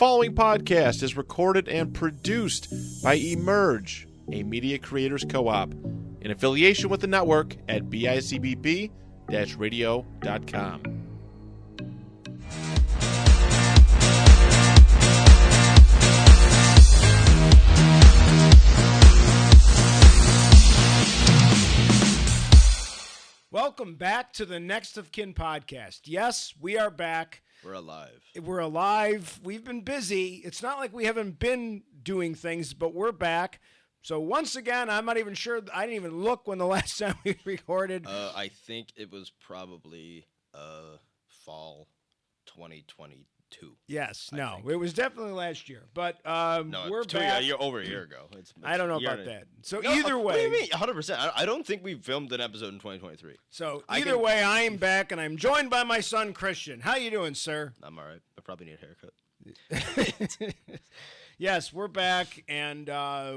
following podcast is recorded and produced by Emerge, a media creators co-op, in affiliation with the network at bicbb-radio.com. Welcome back to the Next of Kin podcast. Yes, we are back. We're alive. We're alive. We've been busy. It's not like we haven't been doing things, but we're back. So once again, I'm not even sure. I didn't even look when the last time we recorded. I think it was probably fall 2022. Yes. It was definitely last year. But no, we're back. Over a year ago. I don't know about that. So either way. What do you mean? 100%. I don't think we filmed an episode in 2023. So either way, I am back, and I'm joined by my son, Christian. How you doing, sir? I'm all right. I probably need a haircut. Yes, we're back, and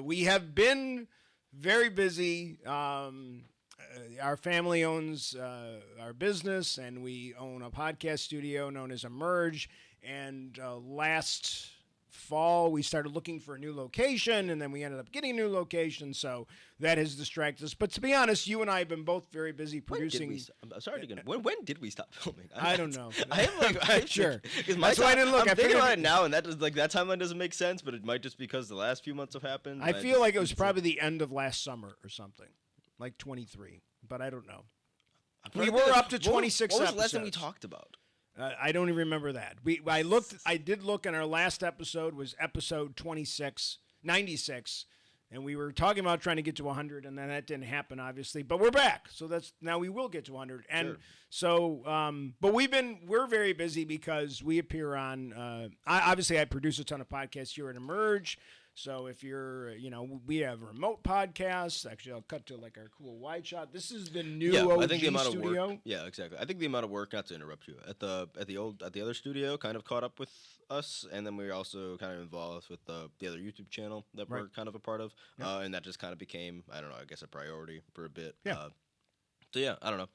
we have been very busy. Our family owns our business, and we own a podcast studio known as Emerge. And last fall, we started looking for a new location, and then we ended up getting a new location. So that has distracted us. But to be honest, you and I have been both very busy producing. I'm sorry to when did we stop filming? I don't know. I'm sure. That's why I didn't look. I'm thinking about it now, and that timeline doesn't make sense. But it might just because the last few months have happened. I feel like it was probably the end of last summer or something, like 23. But I don't know. We were up to 26 episodes. What was the last thing we talked about? I don't even remember that. I did look, and our last episode was episode 96, and we were talking about trying to get to 100, and then that didn't happen, obviously. But we're back, so now we will get to 100. And sure. So, but we're very busy because we appear on. I produce a ton of podcasts here at Emerge. So if you're, we have remote podcasts. Actually, I'll cut to like our cool wide shot. This is the new OG I think the amount studio. Of work, yeah, exactly. I think the amount of work, not to interrupt you, at the other studio kind of caught up with us, and then we were also kind of involved with the other YouTube channel that we're kind of a part of, and that just kind of became, I don't know, I guess a priority for a bit. Yeah. So yeah, I don't know.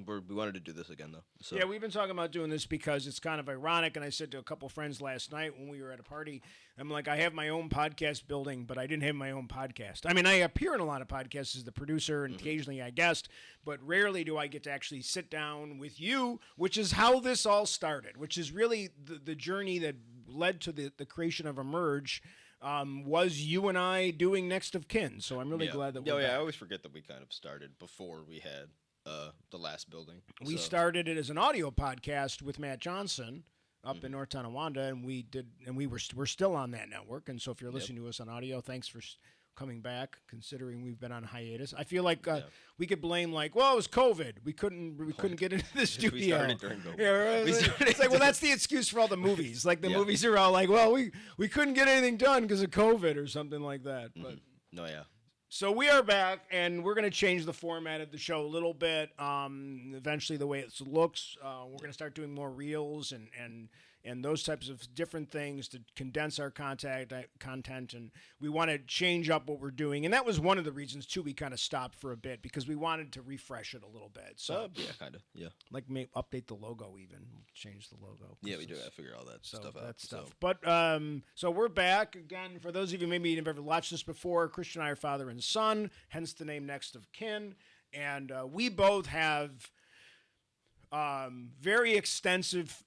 We wanted to do this again though. So. Yeah, we've been talking about doing this because it's kind of ironic. And I said to a couple friends last night when we were at a party, I'm like, I have my own podcast building, but I didn't have my own podcast. I mean, I appear in a lot of podcasts as the producer, and occasionally I guest, but rarely do I get to actually sit down with you, which is how this all started, which is really the journey that led to the creation of Emerge. Was you and I doing Next of Kin, so I'm really glad that we're back. I always forget that we kind of started before we had the last building. We started it as an audio podcast with Matt Johnson up in North Tonawanda, and we're still on that network. And so if you're listening to us on audio, thanks for coming back, considering we've been on hiatus. I feel like we could blame it was COVID. We couldn't get into the studio. We started during COVID. It's like, that's the excuse for all the movies. Like the movies are all like, we couldn't get anything done because of COVID or something like that. But So we are back, and we're going to change the format of the show a little bit. Eventually, the way it looks, we're going to start doing more reels and those types of different things to condense our content, and we want to change up what we're doing. And that was one of the reasons, too, we kind of stopped for a bit, because we wanted to refresh it a little bit. So kind of, yeah. Like update the logo even, change the logo. Yeah, we do have to figure all that stuff out. But, so we're back. Again, for those of you maybe you've ever watched this before, Christian and I are father and son, hence the name Next of Kin. And we both have very extensive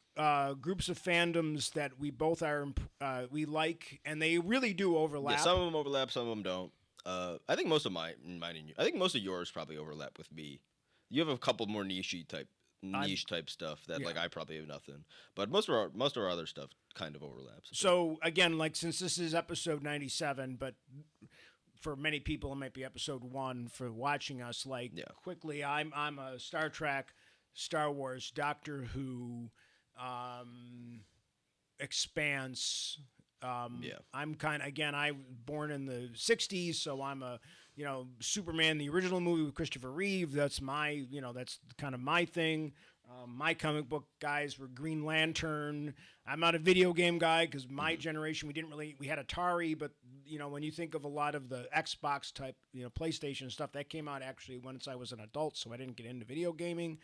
groups of fandoms that we both we like, and they really do overlap. Yeah, some of them overlap, some of them don't. I think most of mine and I think most of yours probably overlap with me. You have a couple more niche type stuff that like I probably have nothing, but most of our other stuff kind of overlaps. So again, like since this is episode 97, but for many people it might be episode 1 for watching us. Quickly, I'm a Star Trek, Star Wars, Doctor Who. Expanse. I'm I was born in the 60s, so I'm a, Superman, the original movie with Christopher Reeve. That's my, that's kind of my thing. My comic book guys were Green Lantern. I'm not a video game guy because my generation, we had Atari, but, when you think of a lot of the Xbox type, PlayStation stuff, that came out actually once I was an adult, so I didn't get into video gaming.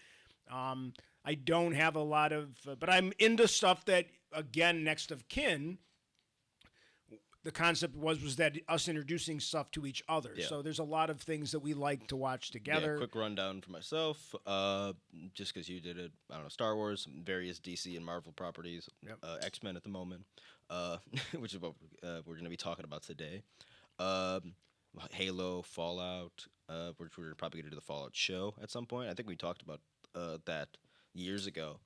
I don't have a lot of, but I'm into stuff that, again, next of kin. The concept was that us introducing stuff to each other. Yeah. So there's a lot of things that we like to watch together. Yeah, quick rundown for myself. Just because you did it, I don't know, Star Wars, various DC and Marvel properties, X-Men at the moment, which is what we're going to be talking about today. Halo, Fallout, which we're probably going to do the Fallout show at some point. I think we talked about that years ago,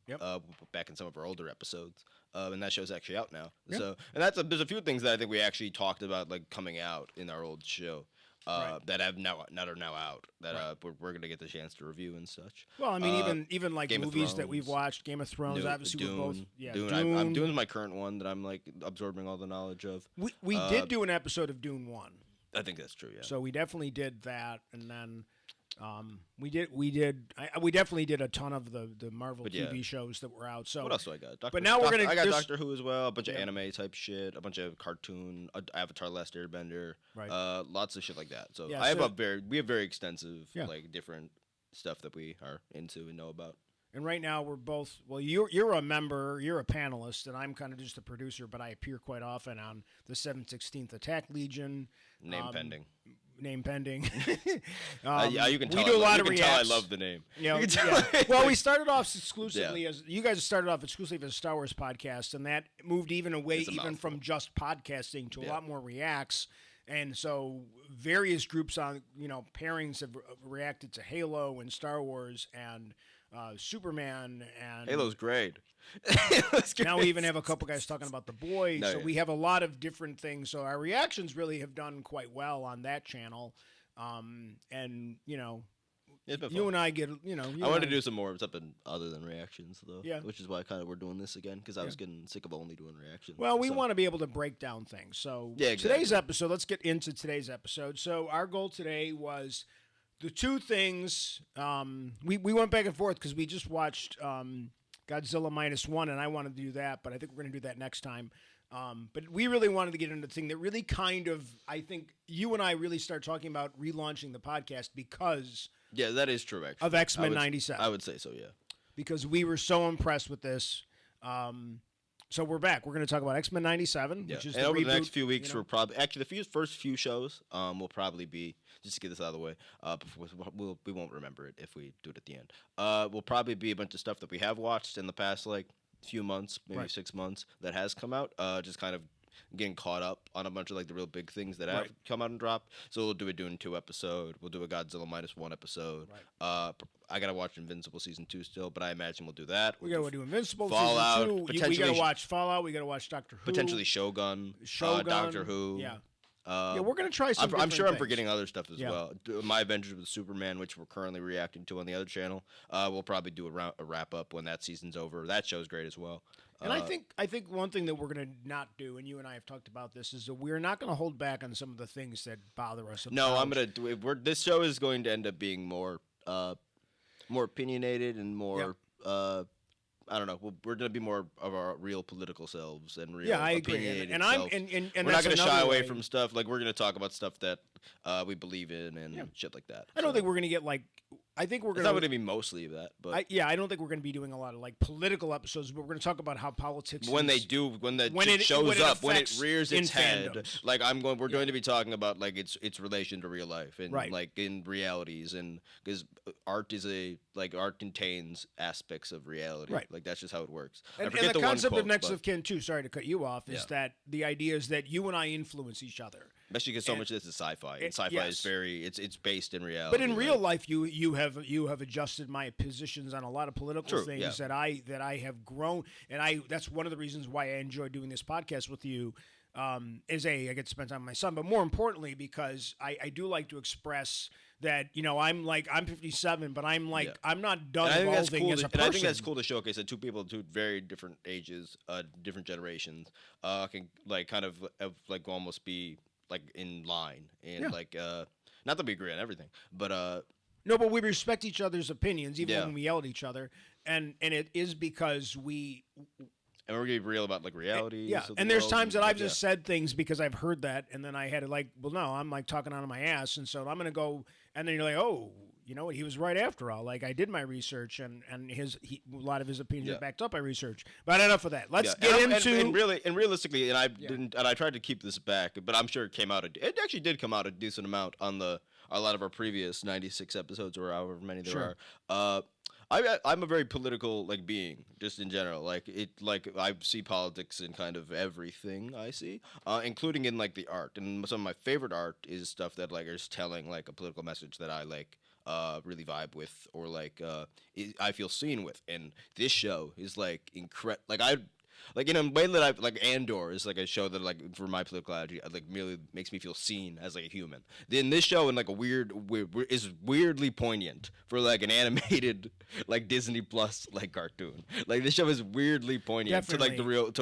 back in some of our older episodes, and that show's actually out now. Yep. So, and there's a few things that I think we actually talked about, like coming out in our old show, that are now out that we're gonna get the chance to review and such. Well, I mean, even like Game movies that we've watched, Game of Thrones, obviously Dune, we're both. Yeah, Dune. I'm doing my current one that I'm like absorbing all the knowledge of. We did do an episode of Dune 1. I think that's true. Yeah. So we definitely did that, and then. We definitely did a ton of the Marvel TV shows that were out. So what else do I got? But now I got Doctor Who as well, a bunch of anime type shit, a bunch of cartoon, Avatar: Last Airbender, lots of shit like that. So we have very extensive like different stuff that we are into and know about. And right now we're both, well, you're a member, you're a panelist, and I'm kind of just a producer, but I appear quite often on the 716th Attack Legion. Name pending. Yeah, you can tell. We do a lot of reacts. Tell I love the name. Well, we started off exclusively as you guys started off exclusively as a Star Wars podcast, and that moved away from just podcasting to a lot more reacts. And so various groups on pairings have reacted to Halo and Star Wars and Superman and Halo's great. Now we even have a couple guys talking about The Boys. We have a lot of different things. So our reactions really have done quite well on that channel. And you and I get I wanted to do some more something other than reactions though. Yeah. Which is why we're doing this again, because I was getting sick of only doing reactions. Well, we want to be able to break down things. So today's episode, let's get into today's episode. So our goal today was the two things. We went back and forth because we just watched Godzilla -1, and I wanted to do that, but I think we're going to do that next time. But we really wanted to get into the thing that really kind of, I think you and I really start talking about relaunching the podcast because that is true, actually. Of X-Men 97. I would say so, yeah. Because we were so impressed with this. So we're back. We're going to talk about X-Men 97, which is over the next few weeks, we're probably actually the first few shows will probably be, just to get this out of the way, we won't remember it if we do it at the end. Will probably be a bunch of stuff that we have watched in the past few months, maybe 6 months, that has come out. Just kind of getting caught up on a bunch of the real big things that have come out and dropped. So we'll do a Dune 2 episode. We'll do a Godzilla -1 episode. I gotta watch Invincible season 2 still, but I imagine we'll do that. We gotta do Invincible Fallout, season 2. We gotta watch Fallout. We gotta watch Doctor Who. Potentially Shogun. Doctor Who. Yeah. We're gonna try some. I'm sure things. I'm forgetting other stuff as well. My Adventures with Superman, which we're currently reacting to on the other channel. We'll probably do a wrap up when that season's over. That show's great as well. And I think one thing that we're going to not do, and you and I have talked about this, is that we're not going to hold back on some of the things that bother us. No, I'm going to do it. This show is going to end up being more opinionated and more. I don't know. We're going to be more of our real political selves and real opinionated selves. And we're not going to shy away from stuff. We're going to talk about stuff that we believe in and shit like that. I don't think we're going to get I think we're going to. It's not going to be mostly of that, but I don't think we're going to be doing a lot of political episodes. But we're going to talk about how politics. When it rears its head, fandoms. We're going to be talking about its relation to real life and in realities, and because art contains aspects of reality. Right. That's just how it works. And the concept of next of kin too. Sorry to cut you off. Is that the idea is that you and I influence each other. Especially because so much of this is sci-fi, and sci-fi is it's based in reality. But in real life, you have adjusted my positions on a lot of political things that I have grown, and that's one of the reasons why I enjoy doing this podcast with you. I get to spend time with my son, but more importantly, because I do like to express that I'm 57, but I'm not done evolving as a person. And I think that's cool to showcase that two people, two very different ages, different generations, can almost be in line and not that we agree on everything, but no, but we respect each other's opinions even when we yell at each other, and it is because we're getting real about reality. And there's times that I've just said things because I've heard that, and then I had to no, I'm talking out of my ass, and so I'm gonna go, and then you're like, oh, you know what, he was right after all. Like, I did my research, and a lot of his opinions are backed up by research. But enough of that. Let's get into and realistically, and I didn't, and I tried to keep this back, but I'm sure it actually did come out a decent amount on a lot of our previous 96 episodes or however many there are. I'm a very political being, just in general. I see politics in kind of everything I see, including in the art. And some of my favorite art is stuff that is telling a political message that I really vibe with, or I feel seen with. And this show is incredible. In a way that Andor is a show that for my political ideology merely makes me feel seen as a human. Then this show in a weird is weirdly poignant for an animated Disney Plus cartoon. This show is weirdly poignant to what's going on. And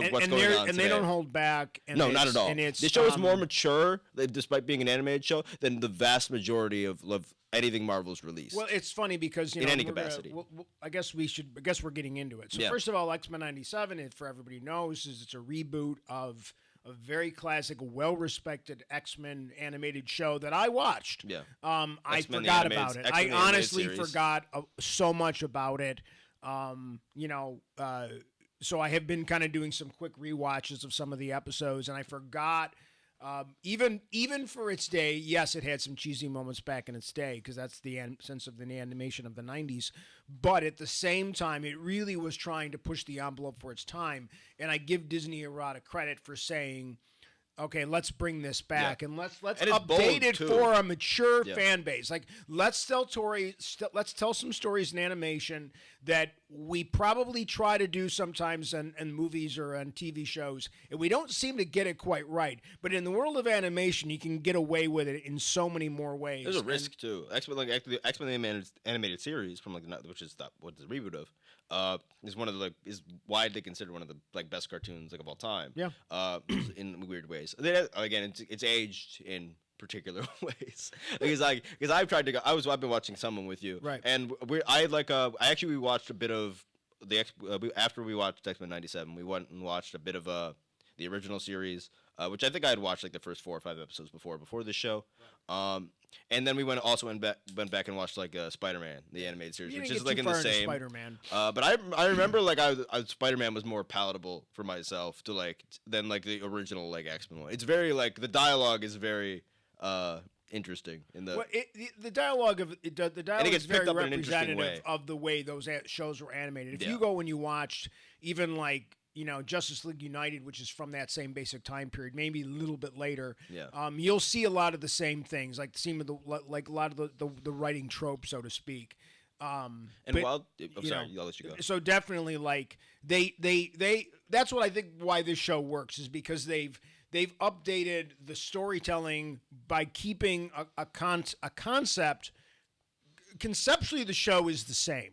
today. they don't hold back. No, not at all. This show is more mature, despite being an animated show, than the vast majority of anything Marvel's released. Well, it's funny because in any capacity. I guess we're getting into it. So first of all, X-Men '97, for everybody knows, it's a reboot of a very classic, well-respected X-Men animated show that I watched. Yeah. I forgot about it. I honestly forgot so much about it. So I have been kind of doing some quick rewatches of some of the episodes, and I forgot. Even for its day, yes, it had some cheesy moments back in its day, because that's the sense of the animation of the 90s. But at the same time, it really was trying to push the envelope for its time. And I give Disney a lot of credit for saying, okay, let's bring this back and let's update it for a mature fan base. Let's tell some stories in animation that we probably try to do sometimes in movies or on TV shows, and we don't seem to get it quite right. But in the world of animation, you can get away with it in so many more ways. There's a risk too. X-Men animated series from which is what the reboot of is one of the is widely considered one of the best cartoons of all time. Yeah. In weird ways. Again, it's aged in particular ways because I've tried to go. I've been watching someone with you, right? And we watched a bit of after we watched X-Men '97. We went and watched a bit of the original series, which I think I had watched the first 4 or 5 episodes before this show. Right. And then we went back and watched Spider-Man, the animated series, which is in the same. Spider-Man. But I remember Spider-Man was more palatable for myself than the original X-Men one. It's very the dialogue is very interesting in the. Well, the dialogue is very representative of the way those shows were animated. If you go and you watched even Justice League United, which is from that same basic time period, maybe a little bit later. Yeah. You'll see a lot of the same things, a lot of the writing trope, so to speak. I'll let you go. So definitely, they that's what I think why this show works is because they've updated the storytelling by keeping a concept. Conceptually, the show is the same.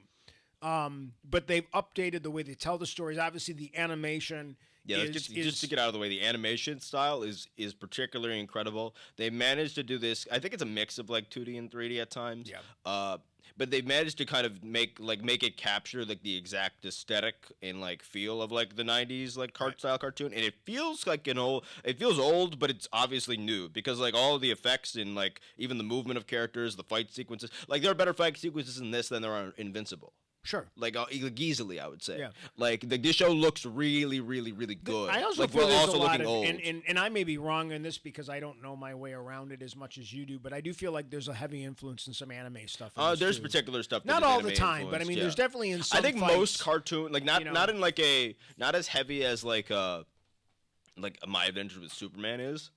But they've updated the way they tell the stories. Obviously, the animation just to get out of the way, the animation style is particularly incredible. They managed to do this. I think it's a mix of 2D and 3D at times. Yeah. But they managed to kind of make it capture the exact aesthetic and feel of the 90s style cartoon, and it feels it feels old, but it's obviously new because all of the effects and even the movement of characters, the fight sequences, there are better fight sequences in this than there are in Invincible. Sure. Easily, I would say. Yeah. This show looks really, really, really good. I also feel there's a lot of, and I may be wrong in this because I don't know my way around it as much as you do, but I do feel there's a heavy influence in some anime stuff. There's particular stuff. Not all the time, but I mean, there's definitely in some. I think fights, most cartoon, not in not as heavy as My Adventures with Superman is.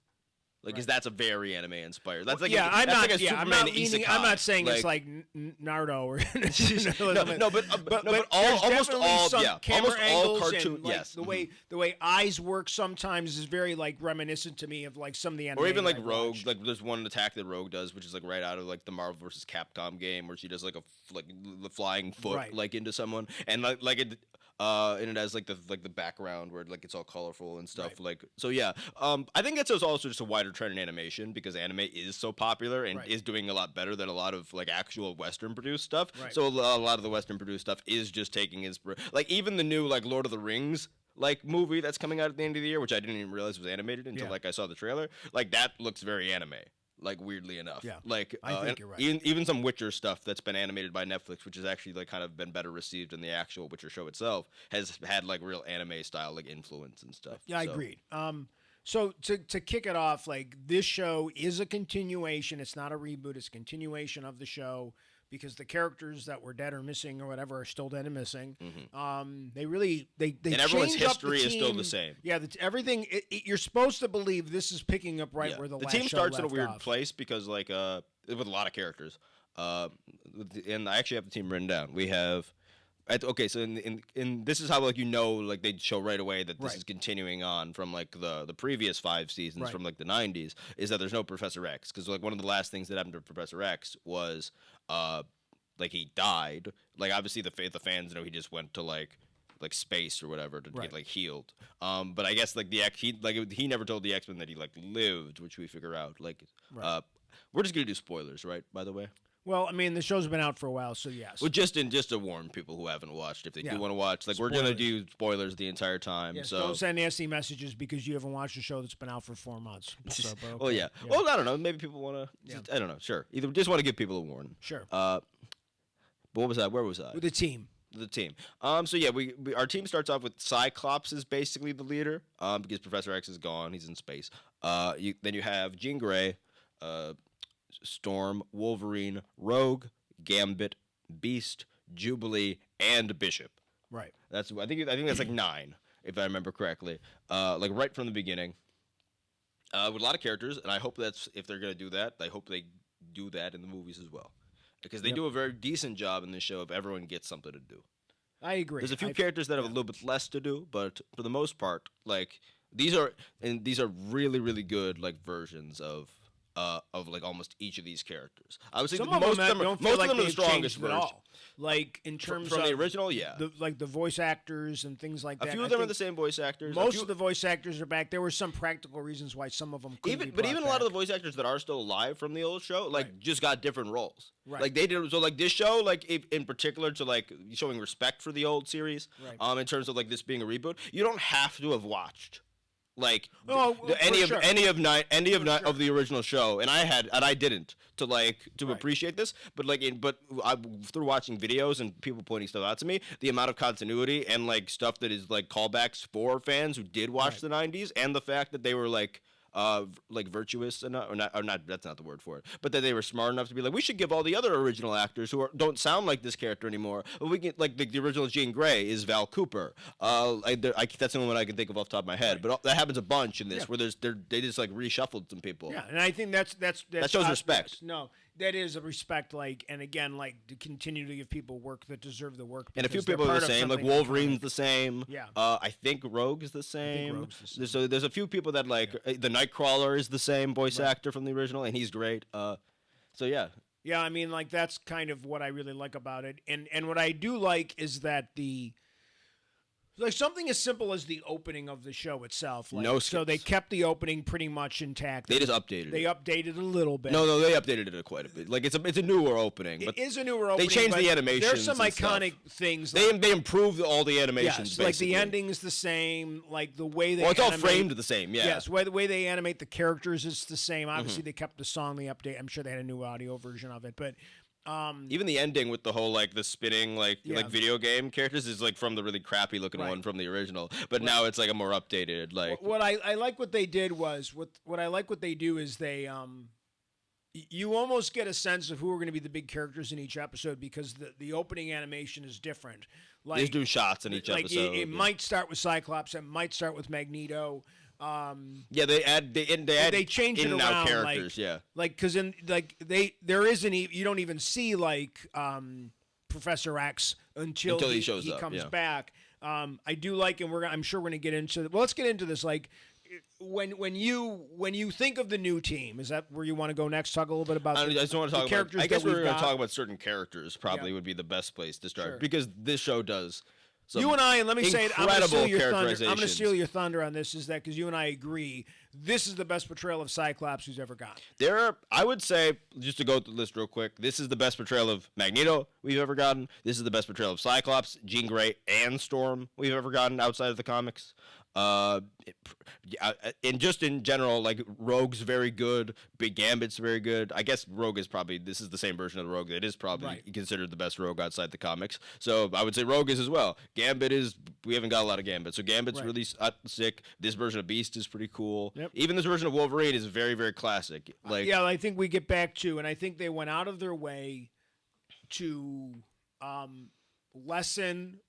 Because that's a very anime inspired. That's I'm not saying it's like Naruto or but almost all cartoon. Yes, the way eyes work sometimes is very reminiscent to me of some of the anime. Or even Rogue. There's one attack that Rogue does, which is right out of the Marvel vs. Capcom game, where she does the flying foot into someone, and and it has the background where it's all colorful and stuff. Right. I think it's also just a wider trend in animation because anime is so popular and is doing a lot better than a lot of actual Western produced stuff. Right. So a lot of the Western produced stuff is just taking inspiration. Even the new Lord of the Rings movie that's coming out at the end of the year, which I didn't even realize was animated until I saw the trailer. That looks very anime. like weirdly enough. Yeah, like I think you're right. Even some Witcher stuff that's been animated by Netflix, which has actually like kind of been better received than the actual Witcher show itself, has had like real anime style like influence and stuff. Yeah, I agreed. So to kick it off, like this show is a continuation. It's not a reboot. It's a continuation of the show because the characters that were dead or missing or whatever are still dead and missing. They really they and everyone's change up history the is still team. the same. Yeah, everything you're supposed to believe this is picking up right where the last team show starts in a left weird off. place because like with a lot of characters. And I actually have the team written down. We have. Okay, so in this is how like like they show right away that this is continuing on from like the previous 5 seasons from like the 90s is that there's no Professor X because like one of the last things that happened to Professor X was like he died. Like obviously the fans know he just went to like space or whatever to get like healed. But I guess like he never told the X-Men that he like lived, which we figure out like we're just gonna do spoilers, right? By the way. Well, I mean, the show's been out for a while, so yes. Well, just to warn people who haven't watched, if they do want to watch, like spoilers. We're gonna do spoilers the entire time. Yes, so don't send nasty messages because you haven't watched a show that's been out for 4 months. So, okay. Well, yeah. Well, I don't know. Maybe people want to. I don't know. Sure. Either just want to give people a warning. Sure. But what was that? Where was I? With the team. The team. So yeah, our team starts off with Cyclops is basically the leader. Because Professor X is gone, he's in space. Then you have Jean Grey, Storm, Wolverine, Rogue, Gambit, Beast, Jubilee, and Bishop. Right. I think that's like 9, if I remember correctly. Like right from the beginning. With a lot of characters, and I hope that's if they're gonna do that, I hope they do that in the movies as well. Because they do a very decent job in this show if everyone gets something to do. I agree. There's a few characters that have a little bit less to do, but for the most part, like these are really, really good like versions of like almost each of these characters. I would say most of them are the strongest version. Like in terms from of the original, the voice actors and things like that. A few of them are the same voice actors. Most of the voice actors are back. There were some practical reasons why some of them couldn't be brought even a lot of the voice actors that are still alive from the old show, like just got different roles. Right. Like they did. So like this show, like in particular, to like showing respect for the old series. Right. In terms of like this being a reboot, you don't have to have watched. Like any of the original show, and I didn't to appreciate this, but through watching videos and people pointing stuff out to me, the amount of continuity and like stuff that is like callbacks for fans who did watch the 90s, and the fact that they were like virtuous enough, or not, that's not the word for it, but that they were smart enough to be like, we should give all the other original actors who don't sound like this character anymore. But we can, like the original Jean Grey is Val Cooper. That's the only one I can think of off the top of my head. But that happens a bunch in this, where they just like reshuffled some people. Yeah, and I think that shows respect. No, that is a respect. Like, and again, like to continue to give people work that deserve the work. And a few people are the same. Like Wolverine's the same. Yeah. I think Rogue is the same. So there's a few people that like the Nightcrawler is the same voice actor from the original, and he's great. So yeah. Yeah, I mean, like that's kind of what I really like about it, and what I do like is that something as simple as the opening of the show itself. Like, no skips. So they kept the opening pretty much intact. They just updated it. They updated a little bit. No, they updated it quite a bit. Like it's a newer opening. But it is a newer opening. They changed the animations. There's some iconic things. They improved all the animations. Yes, like the ending's the same. Like the way they. Well, it's all framed the same. Yeah. Yes, the way they animate the characters is the same. Obviously, they kept the song. They update. I'm sure they had a new audio version of it, but. Even the ending with the whole like the spinning like video game characters is like from the really crappy looking one from the original, but now it's like a more updated like. What I like what they did was what I like what they do is they you almost get a sense of who are going to be the big characters in each episode because the opening animation is different. Like they do shots in each episode. It might start with Cyclops. It might start with Magneto. They change in it and around, out characters, because there isn't you don't even see like Professor X until he shows up, comes back. I do like, and I'm sure we're gonna get into. Well, let's get into this. Like when you think of the new team, is that where you want to go next? Talk a little bit about. I just want to talk characters. I guess we're going to talk about certain characters. Probably would be the best place to start because this show does. You and I, and let me say it, I'm going to steal your thunder. I'm going to characterizations. steal your thunder on this. Is that because you and I agree this is the best portrayal of Cyclops who's ever gotten? I would say, just to go through the list real quick, this is the best portrayal of Magneto we've ever gotten. This is the best portrayal of Cyclops, Jean Grey, and Storm we've ever gotten outside of the comics. And just in general, like Rogue's very good, Big Gambit's very good. I guess Rogue is probably this is the same version of the Rogue that is probably considered the best Rogue outside the comics. So I would say Rogue is as well. Gambit is we haven't got a lot of Gambit, so Gambit's really sick. This version of Beast is pretty cool. Yep. Even this version of Wolverine is very very classic. Like I think we get back to, and I think they went out of their way to lessen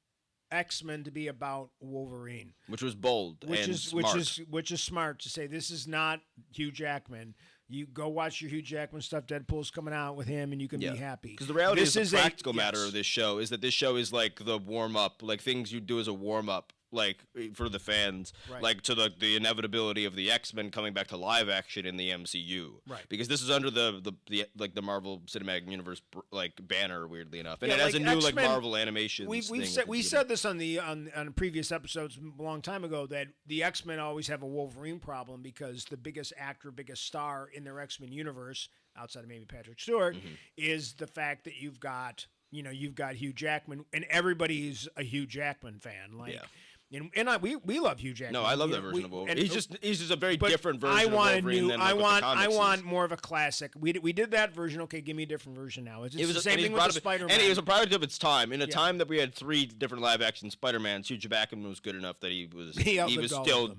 X-Men to be about Wolverine, which was bold, which is smart to say this is not Hugh Jackman. You go watch your Hugh Jackman stuff. Deadpool's coming out with him, and you can be happy. Because the reality is the practical matter of this show is that this show is like the warm up, like things you do as a warm up. Like for the fans, like to the inevitability of the X-Men coming back to live action in the MCU, because this is under the like the Marvel Cinematic Universe like banner, weirdly enough, and it has a new X-Men, like Marvel animation. We said this on previous episodes a long time ago that the X-Men always have a Wolverine problem because the biggest actor, biggest star in their X-Men universe, outside of maybe Patrick Stewart, is the fact that you've got Hugh Jackman, and everybody's a Hugh Jackman fan, like. And we love Hugh Jackman. No, I love that version of Wolverine. He's just a very different version of Wolverine than what the comics I want more of a classic. We did that version. Okay, give me a different version now. It's the same thing with the Spider-Man. And it was a product of its time. In a time that we had 3 different live-action Spider-Mans, Hugh Jackman was good enough that he was still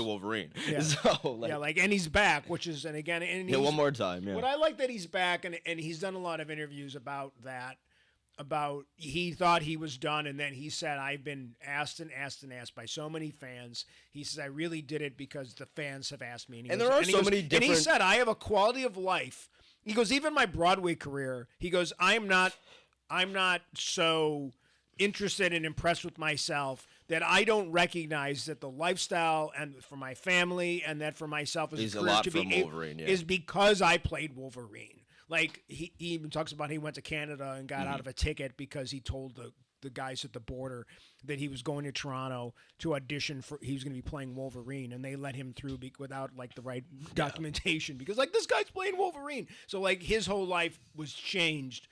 Wolverine. Yeah. So and he's back, which is one more time. Yeah. What I like that he's back, and he's done a lot of interviews about that. About he thought he was done, and then he said, I've been asked by so many fans. He says, I really did it because the fans have asked me. And there are so many different... And he said, I have a quality of life. He goes, even my Broadway career, he goes, I'm not so interested and impressed with myself that I don't recognize that the lifestyle and for my family and that for myself as a career to be Wolverine, is because I played Wolverine. Like, he even talks about he went to Canada and got out of a ticket because he told the guys at the border that he was going to Toronto to audition for, he was going to be playing Wolverine, and they let him through without, like, the right documentation because, like, this guy's playing Wolverine. So, like, his whole life was changed.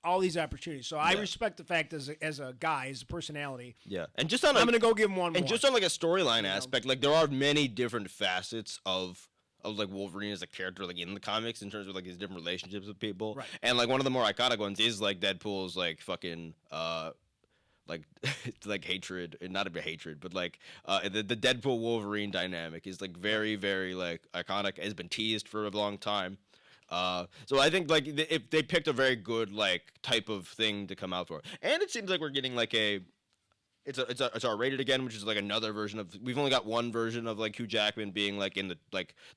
All these opportunities. So I respect the fact as a guy, as a personality. Yeah. And just on I'm going to go give him one more. And just on, like, a storyline aspect, like, there are many different facets of like Wolverine as a character, like in the comics, in terms of like his different relationships with people, and like one of the more iconic ones is like Deadpool's like fucking like hatred, and not a bit hatred, but like the Deadpool Wolverine dynamic is like very very like iconic. Has been teased for a long time. So I think like if they picked a very good like type of thing to come out for, and it seems like we're getting like it's R-rated again, which is like another version of. We've only got one version of like Hugh Jackman being like in the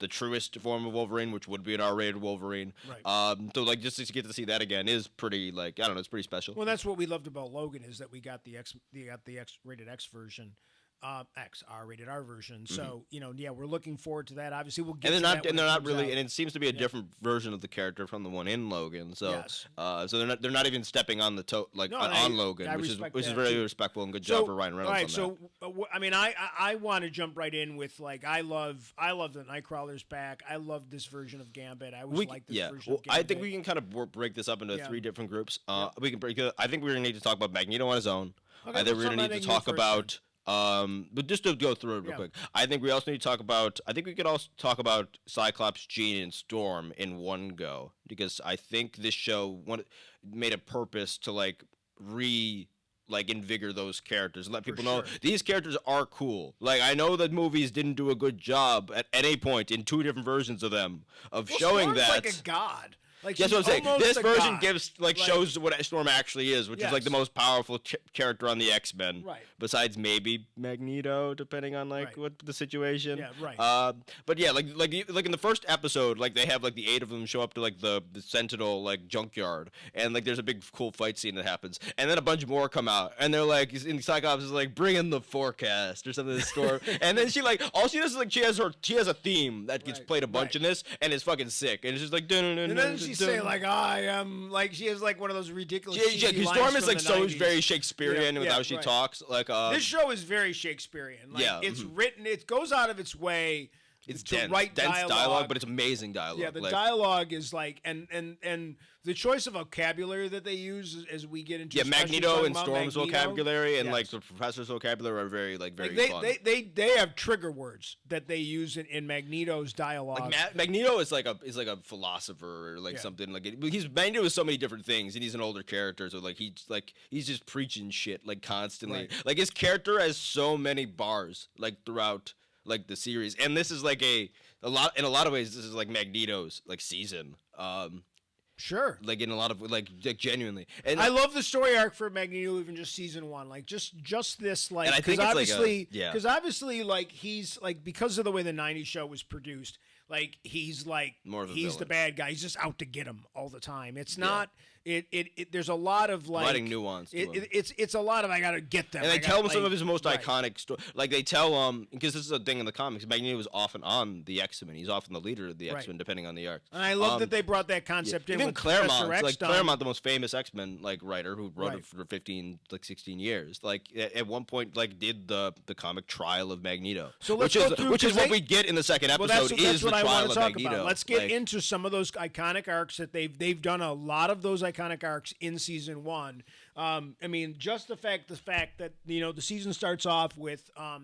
truest form of Wolverine, which would be an R-rated Wolverine. Right. So like just to get to see that again is pretty like I don't know, it's pretty special. Well, that's what we loved about Logan is that we got the rated X version. R-rated R version. So we're looking forward to that. Obviously, we'll get. And they're not really, and it seems to be a different version of the character from the one in Logan. So, so they're not even stepping on the toe on Logan, which is very respectful and good job for Ryan Reynolds. All right, so I mean, I want to jump right in with like I love the Nightcrawler's back. I love this version of Gambit. I always like this version of Gambit. I think we can kind of break this up into 3 different groups. We can break. I think we're gonna need to talk about Magneto on his own. Okay, I think we're gonna need to talk about. But just to go through it real quick, I think we also need to talk about. I think we could also talk about Cyclops, Jean, and Storm in one go because I think this show made a purpose to invigorate those characters and let people know these characters are cool. Like I know that movies didn't do a good job at any point in 2 different versions of them showing Storm's that like a god. Like that's what I'm saying. This version shows what Storm actually is, which is like the most powerful character on the X-Men. Right. Besides maybe Magneto, depending on what the situation. Yeah, right. But yeah, like in the first episode, like they have like the 8 of them show up to like the Sentinel like junkyard, and like there's a big cool fight scene that happens, and then a bunch more come out, and they're like, and Cyclops is like, bring in the forecast or something to the store, and then she like all she does is like she has a theme that gets played a bunch in this, and it's fucking sick, and it's just like say like I am like she has like one of those ridiculous. Because Storm is like so very Shakespearean with how she talks. Like this show is very Shakespearean. Like it's written. It goes out of its way it's to dense, write dialogue, but it's amazing dialogue. Yeah, the dialogue is like, and the choice of vocabulary that they use as we get into Magneto and Storm's vocabulary and like the Professor's vocabulary are very fun. They have trigger words that they use in Magneto's dialogue. Like Magneto is like a philosopher or like something like Magneto is so many different things, and he's an older character, so he's just preaching shit like constantly. Right. Like his character has so many bars like throughout like the series, and this is like in a lot of ways this is like Magneto's like season. Sure. Like in a lot of like genuinely, and I love the story arc for Magneto, even just season 1. Like just this like, and I think because obviously like he's like, because of the way the '90s show was produced, like he's like more of a he's villain. The bad guy. He's just out to get him all the time. It's not. It there's a lot of like writing nuance. It's a lot of I gotta get them. And they tell him some of his most iconic stories. Like they tell because this is a thing in the comics. Magneto was often on the X-Men. He's often the leader of the X-Men, depending on the arc. And I love that they brought that concept in. Even with Claremont, like Claremont, the most famous X-Men like writer who wrote it for 16 years. Like at one point, like did the comic trial of Magneto. So let's which is what we get in the second episode. That's what I want to talk Magneto. about. Let's get into some of those iconic arcs that they've done a lot of those iconic arcs in season 1. I mean, just the fact that the season starts off with that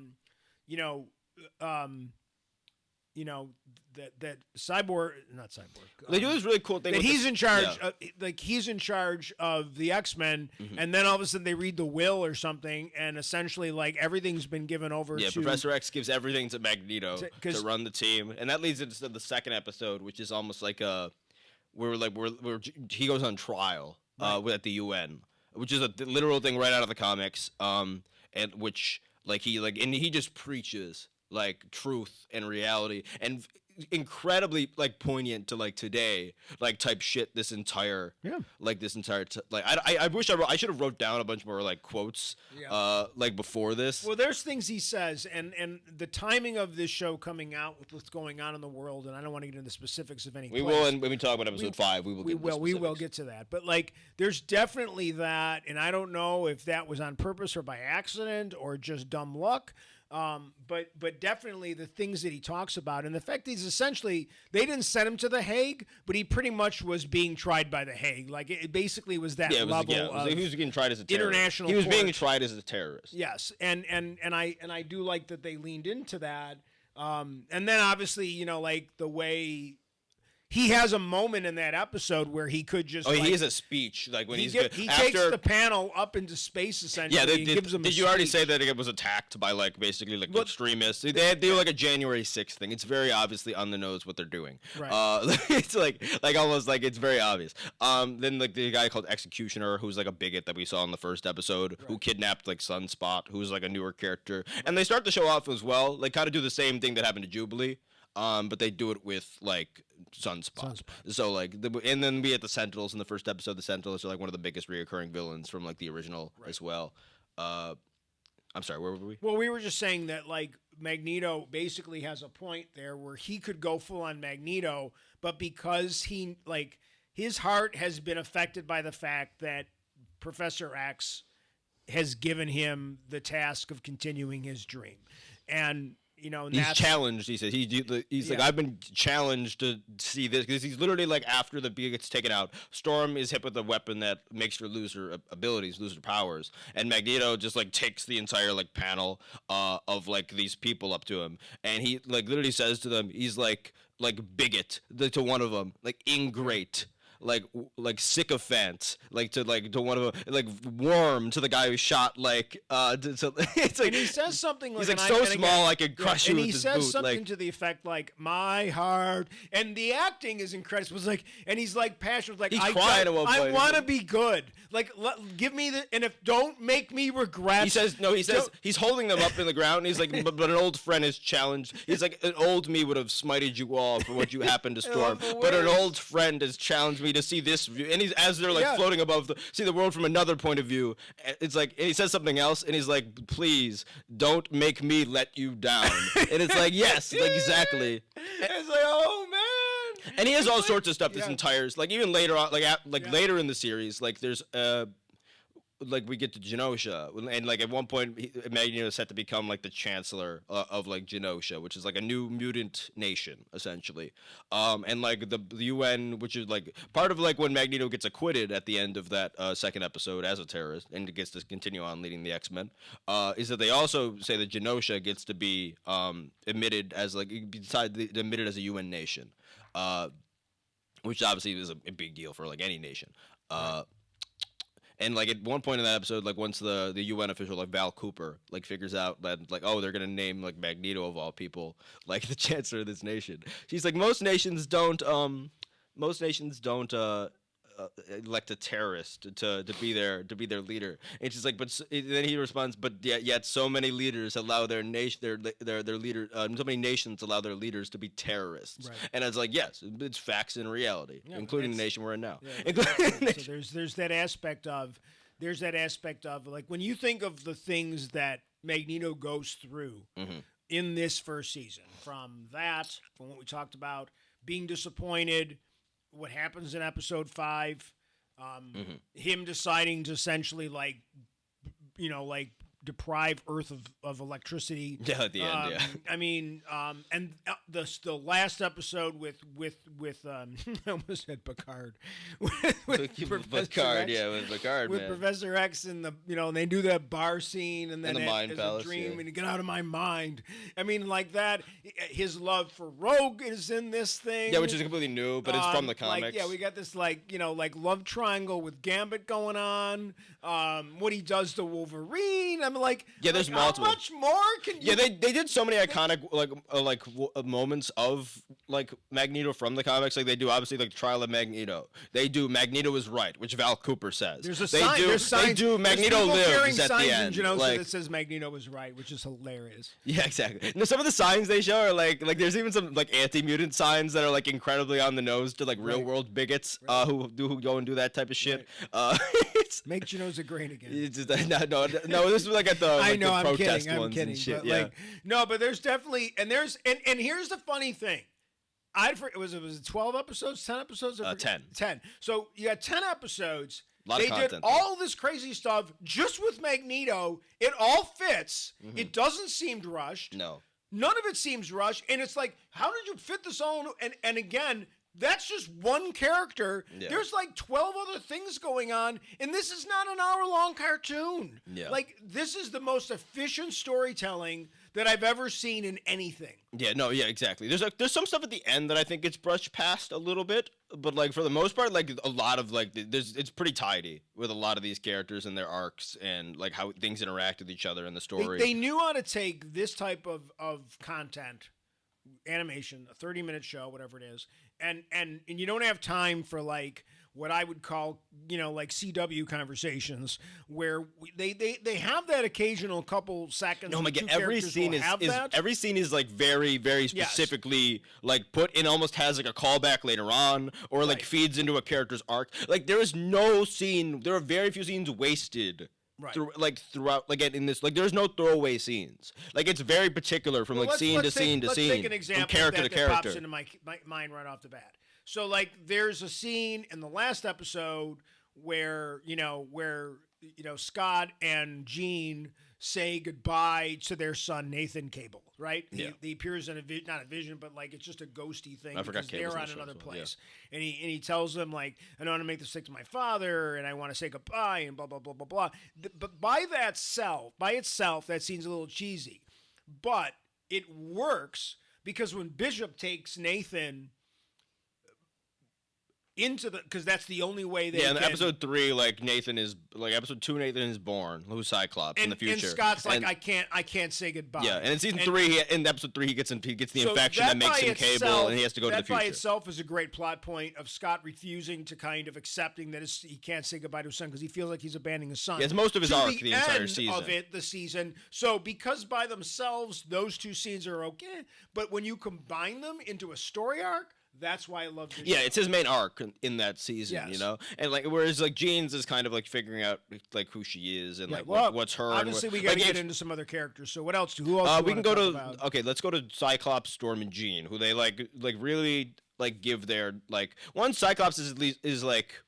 Cyborg, not Cyborg. They do this really cool thing. That he's in charge. He's in charge of the X-Men, and then all of a sudden they read the will or something, and essentially like everything's been given over. Yeah, to Professor X gives everything to Magneto to run the team, and that leads into the second episode, which is almost like he goes on trial at the UN, which is a literal thing right out of the comics, and which he just preaches like truth and reality and incredibly like poignant to like today like type shit. I wish I should have wrote down a bunch more like quotes like before this. Well, there's things he says, and the timing of this show coming out with what's going on in the world, and I don't want to get into the specifics of any. We will, and when we talk about episode 5, we will get to that. But like, there's definitely that, and I don't know if that was on purpose or by accident or just dumb luck. But definitely the things that he talks about, and the fact that he's essentially, they didn't send him to The Hague, but he pretty much was being tried by The Hague. Like it basically was that level of he was being tried as a terrorist. International. He was being tried as a terrorist. Yes, and I do like that they leaned into that. And then obviously like the way. He has a moment in that episode where he could just. He has a speech like when he takes the panel up into space essentially. Yeah, gives them did you already say that it was attacked by like basically like extremists? They do like a January 6th thing. It's very obviously on the nose what they're doing. Right. It's like almost like it's very obvious. Then like the guy called Executioner, who's like a bigot that we saw in the first episode, who kidnapped like Sunspot, who's like a newer character, and they start the show off as well. Like kind of do the same thing that happened to Jubilee. But they do it with like Sunspot. So like, and then we had the Sentinels in the first episode. The Sentinels are like one of the biggest reoccurring villains from like the original as well. I'm sorry, where were we? Well, we were just saying that like Magneto basically has a point there where he could go full on Magneto, but because his heart has been affected by the fact that Professor X has given him the task of continuing his dream, and. And he's challenged. He says he's like, I've been challenged to see this because he's literally like after the bee gets taken out, Storm is hit with a weapon that makes her lose her abilities, lose her powers, and Magneto just like takes the entire like panel of like these people up to him, and he like literally says to them, he's like bigot to one of them, like ingrate. Like sycophant, like to one of them, like worm to the guy who shot it's like, and he says something like he's like so small I could crush you with his boot. And he says something to the effect like my heart, and the acting is incredible. It's like, and he's like passionate, like I want to be good, like give me the, and if don't make me regret. He says he's holding them up in the ground. And he's like, but an old friend has challenged. He's like, an old me would have smited you all for what you happened to Storm, but an old friend has challenged me to see this view, and he's as they're like floating above see the world from another point of view. It's like, and he says something else, and he's like, please don't make me let you down. And it's like, yes, like exactly. It's like, oh man. And he has all sorts of stuff. This entire like even later on, later in the series, like there's like we get to Genosha, and like at one point Magneto is set to become like the chancellor of like Genosha, which is like a new mutant nation essentially, and like the UN, which is like part of like when Magneto gets acquitted at the end of that second episode as a terrorist and gets to continue on leading the X-Men, is that they also say that Genosha gets to be admitted as like admitted as a UN nation, which obviously is a big deal for like any nation. Right. And like at one point in that episode, like once the UN official like Val Cooper like figures out that like, oh, they're gonna name like Magneto of all people like the chancellor of this nation. She's like, most nations don't elect a terrorist to be their leader. And she's like, but then he responds, but yet so many leaders allow their nation their leader so many nations allow their leaders to be terrorists. Right. And I was like, yes, it's facts and reality, including the nation we're in now. Yeah, so there's that aspect of like when you think of the things that Magneto goes through in this first season, from what we talked about, being disappointed, what happens in episode 5, him deciding to essentially like deprive Earth of electricity. Yeah, at the end, yeah. I mean, and the last episode with I almost said Picard. with Picard, yeah, with Picard, with man. Professor X and and they do that bar scene and then the Mind Palace, a dream yeah. and get out of my mind. I mean, like that. His love for Rogue is in this thing. Yeah, which is completely new, but it's from the comics. Like, we got this like love triangle with Gambit going on. What he does to Wolverine. I mean, like, yeah, there's multiple. How much more can you? Yeah, they did so many iconic moments of like Magneto from the comics. Like they do obviously like Trial of Magneto. They do Magneto is right, which Val Cooper says. There's a sign. There's signs. They do Magneto lives at the end. That says Magneto was right, which is hilarious. Yeah, exactly. No, some of the signs they show are like there's even some like anti-mutant signs that are like incredibly on the nose to like real world bigots who go and do that type of shit. Right. Make Genosha great again. It's just, no. This was like at the I know. The I'm protest kidding. ones I'm kidding. and shit. But yeah. like, no, but there's definitely and here's the funny thing. It was 12 episodes, 10 episodes? 10. 10. So you got 10 episodes. They did all this crazy stuff just with Magneto. It all fits. Mm-hmm. It doesn't seem rushed. No. None of it seems rushed. And it's like, how did you fit this all? And again, that's just one character. Yeah. There's like 12 other things going on. And this is not an hour-long cartoon. Yeah. Like, this is the most efficient storytelling that I've ever seen in anything. Yeah, no, yeah, exactly. There's some stuff at the end that I think gets brushed past a little bit, but like for the most part, like a lot of like it's pretty tidy with a lot of these characters and their arcs and like how things interact with each other in the story. They knew how to take this type of content, animation, a 30-minute show, whatever it is, and you don't have time for like what I would call, like CW conversations where they have that occasional couple seconds. Oh my God, every scene is like very, very specifically like put in, almost has like a callback later on or like feeds into a character's arc. Like there are very few scenes wasted. Right. Throughout, like in this, like there's no throwaway scenes. Like it's very particular from scene to scene to scene, let's take an example from character to character. That pops into my mind right off the bat. So like there's a scene in the last episode where Scott and Jean say goodbye to their son Nathan Cable, right? Yeah. He appears in not a vision, but like it's just a ghosty thing. I forgot Cable's they're on another place, and he tells them like, I don't want to make this stick to my father, and I want to say goodbye, and blah blah blah blah blah. But by itself, that scene's a little cheesy, but it works because when Bishop takes Nathan because that's the only way they in episode 3, like Nathan is like episode 2, Nathan is born, who's Cyclops in the future, and Scott's like, I can't say goodbye. Yeah, and in season 3, in episode 3, he gets the infection that makes him Cable, and he has to go to the future. That by itself is a great plot point of Scott refusing to kind of accepting that he can't say goodbye to his son because he feels like he's abandoning his son. Yeah, it's most of his arc the entire season. The season. So because by themselves those two scenes are okay, but when you combine them into a story arc, that's why I love this. Yeah, it's his main arc in that season, and like whereas like Jean's is kind of like figuring out like who she is and what's her. Obviously, we got to get into some other characters. So what else? Who else? We can go to let's go to Cyclops, Storm, and Jean, who they like really like give their like one. Cyclops is like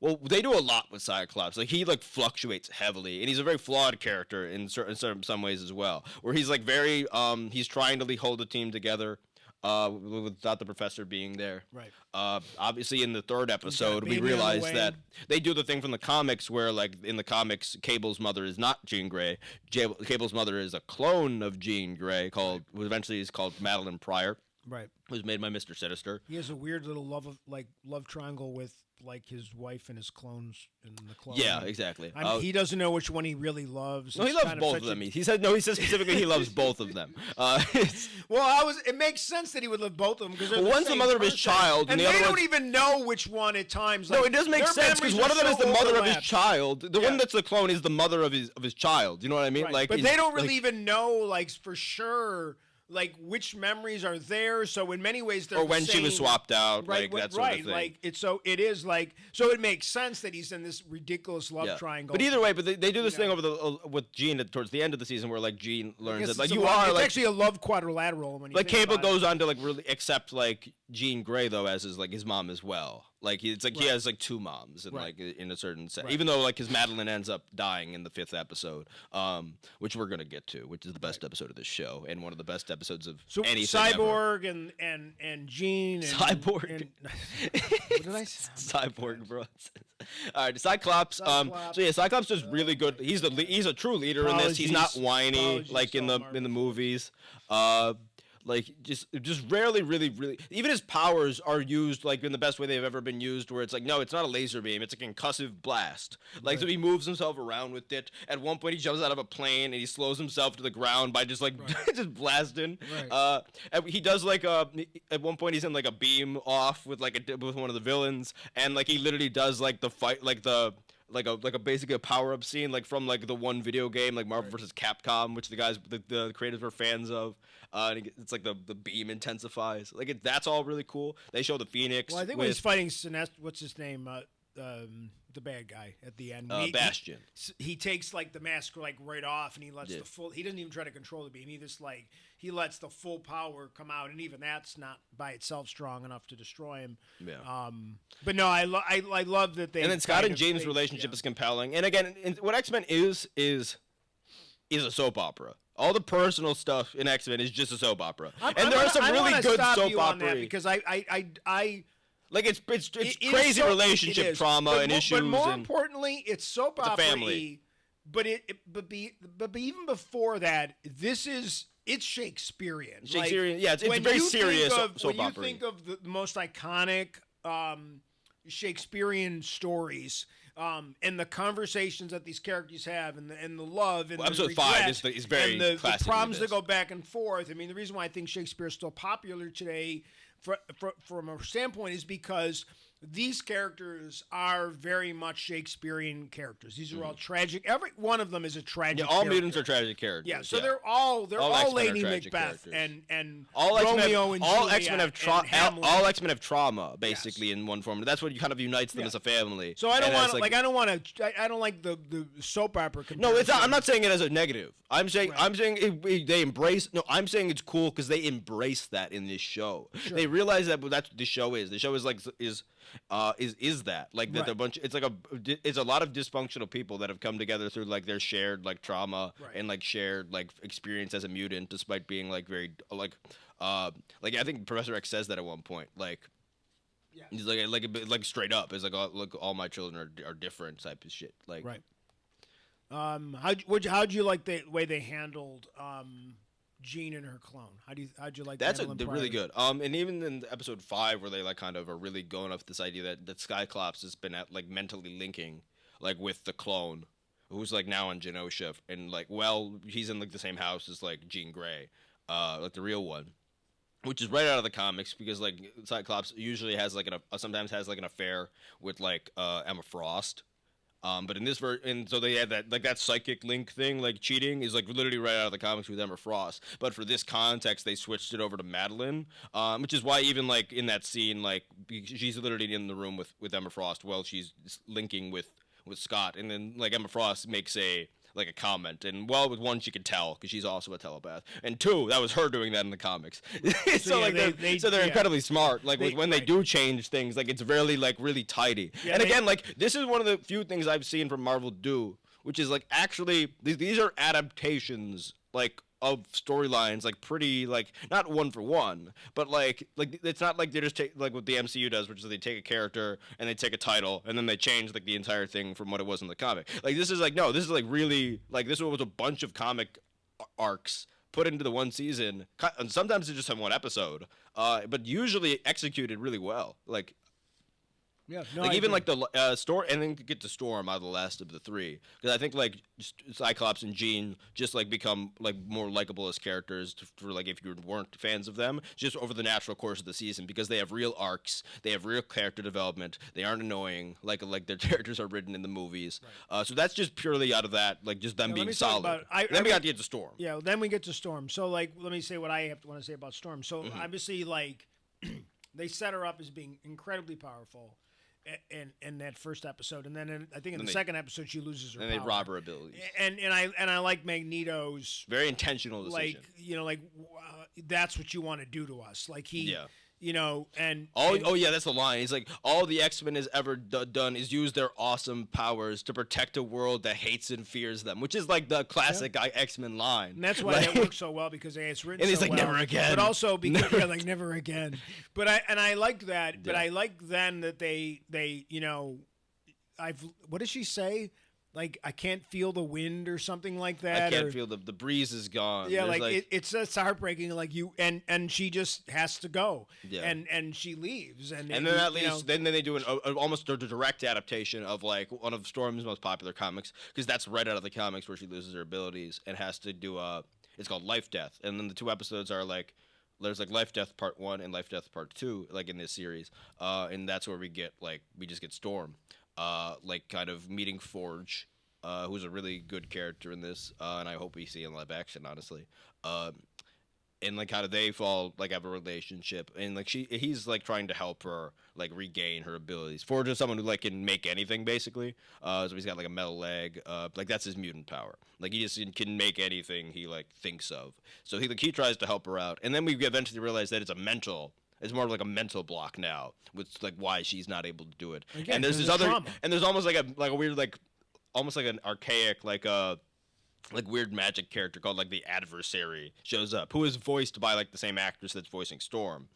Well, they do a lot with Cyclops. Like he like fluctuates heavily, and he's a very flawed character in some ways as well. Where he's like very he's trying to hold the team together, without the professor being there. Right. Obviously, in the third episode, we realize that they do the thing from the comics where, like in the comics, Cable's mother is not Jean Grey. Cable's mother is a clone of Jean Grey who eventually is called Madeline Pryor. Right. Who's made by Mr. Sinister. He has a weird little love triangle with like his wife and his clones in the clone. Yeah, exactly. He doesn't know which one he really loves. No, he loves both of them. He said specifically he loves both of them. It makes sense that he would love both of them because one's the mother of his child, and they don't even know which one at times. No, it does make sense because one of them is the mother of his child. The one that's the clone is the mother of his child. You know what I mean? Right. Like, but they don't really even know, like for sure. Like which memories are there? So in many ways, they're or when the she same, was swapped out, right? Like that sort of thing. Like so it makes sense that he's in this ridiculous love triangle. But either way, they do this thing over with Jean towards the end of the season where like Jean learns that like it's actually a love quadrilateral when you like Cable goes on to like really accept like Jean Grey though as his mom as well. Like he has like two moms and like in a certain sense. Even though like his Madeline ends up dying in the 5th episode, which we're gonna get to, which is the best episode of this show and one of the best episodes of anything Cyborg ever. and Jean and Cyborg. What did I say? Cyborg, bro. All right, Cyclops. So yeah, Cyclops is really good. He's a true leader in this. He's not whiny like in the movies. Like just rarely really even his powers are used like in the best way they've ever been used where it's like no, it's not a laser beam, it's a concussive blast. Like so he moves himself around with it. At one point he jumps out of a plane and he slows himself to the ground by just like just blasting. Right. And he does like at one point he's in like a beam off with with one of the villains and like he literally does like the fight like basically a power-up scene like from like the one video game like Marvel vs. Capcom, which the creators were fans of. And it's like the beam intensifies. Like that's all really cool. They show the Phoenix. Well, I think when he's fighting what's his name? The bad guy at the end. Bastion. He takes like the mask like right off, and he lets the full. He doesn't even try to control the beam. He lets the full power come out, and even that's not by itself strong enough to destroy him. Yeah. But no, I love that they. And then Scott and James' relationship is compelling. And again, what X-Men is a soap opera. All the personal stuff in X-Men is just a soap opera. There are some really good soap opera because I like it's crazy relationship trauma and issues. But more importantly, it's soap opera. Family. But even before that, it's Shakespearean. Shakespearean, yeah, it's very serious soap opera. When you think of the most iconic Shakespearean stories. And the conversations that these characters have, and the love, and episode 5 is very and the problems that go back and forth. I mean, the reason why I think Shakespeare is still popular today, from a standpoint, is because these characters are very much Shakespearean characters. These are all tragic. Every one of them is a tragic. Yeah, all mutants are tragic characters. Yeah, so they're all Lady Macbeth and all Romeo and all Juliet X-Men have all X-Men have trauma basically in one form. That's what kind of unites them as a family. So I don't like the soap opera comparison. No, it's not, I'm not saying it as a negative. I'm saying they embrace. No, I'm saying it's cool because they embrace that in this show. Sure. They realize that that's what the show is. The show is like is that like that it's a lot of dysfunctional people that have come together through like their shared like trauma and like shared like experience as a mutant, despite being like very like I think Professor X says that at one point he's like straight up is like all my children are different type of shit like how'd you like the way they handled Jean and her clone? How'd you like that's really good. And even in episode 5 where they like kind of are really going off this idea that Cyclops has been at like mentally linking like with the clone who's like now on Genosha and like he's in like the same house as like Jean Grey, like the real one, which is right out of the comics because like Cyclops usually has like sometimes has like an affair with like Emma Frost. But in this version, so they had that psychic link thing, like cheating, is like literally right out of the comics with Emma Frost. But for this context, they switched it over to Madeline, which is why even like in that scene, like she's literally in the room with Emma Frost while she's linking with Scott, and then like Emma Frost makes a like a comment. And well, with one she could tell because she's also a telepath, and two, that was her doing that in the comics. So like they're incredibly smart. Like when they do change things, like it's really like really tidy. Yeah, and again, like this is one of the few things I've seen from Marvel do, which is like actually these are adaptations like of storylines, like pretty like not one for one, but like it's not like they just take like what the MCU does, which is they take a character and they take a title and then they change like the entire thing from what it was in the comic. Like this is like no, this is like really like this was a bunch of comic arcs put into the one season, and sometimes they just have one episode, but usually executed really well. Like. Yeah, no, like even like the Storm, and then get to Storm out of the last of the three, because I think like Cyclops and Jean just like become like more likable as characters for like if you weren't fans of them, just over the natural course of the season, because they have real arcs, they have real character development, they aren't annoying like their characters are written in the movies. Right. So that's just purely out of that, like just them being solid. Then we got to get to Storm. Yeah, then we get to Storm. So like, let me say what I want to say about Storm. So obviously, like, they set her up as being incredibly powerful. In that first episode, and then I think in the second episode she loses her power. And they rob her abilities. And I like Magneto's very intentional decision. Like that's what you want to do to us. Like he, and that's the line. He's like, all the X-Men has ever done is use their awesome powers to protect a world that hates and fears them, which is like the classic X-Men line. And that's why that works so well, because it's written. And he's so like, never again. But also because like never again. But I liked that. Yeah. But I liked then that they what does she say? Like, I can't feel the wind or something like that. I can't feel the breeze is gone. Yeah, it's heartbreaking. Like you and she just has to go. Yeah. And she leaves. And then that leads. Then they do almost a direct adaptation of like one of Storm's most popular comics, because that's right out of the comics, where she loses her abilities and has to do it's called Life Death, and then the two episodes are like. There's like Life Death Part 1 and Life Death Part 2, like in this series, and that's where we just get Storm. Like kind of meeting Forge, who's a really good character in this, and I hope we see in live action, honestly. And like how do they fall like have a relationship, and like he's like trying to help her like regain her abilities. Forge is someone who like can make anything basically. So he's got like a metal leg, like that's his mutant power. Like he just can make anything he like thinks of. So he tries to help her out, and then we eventually realize that it's more like a mental block now, with like why she's not able to do it. Again, and there's this other trauma. And there's almost like a weird almost like an archaic weird magic character called like the Adversary shows up, who is voiced by like the same actress that's voicing Storm,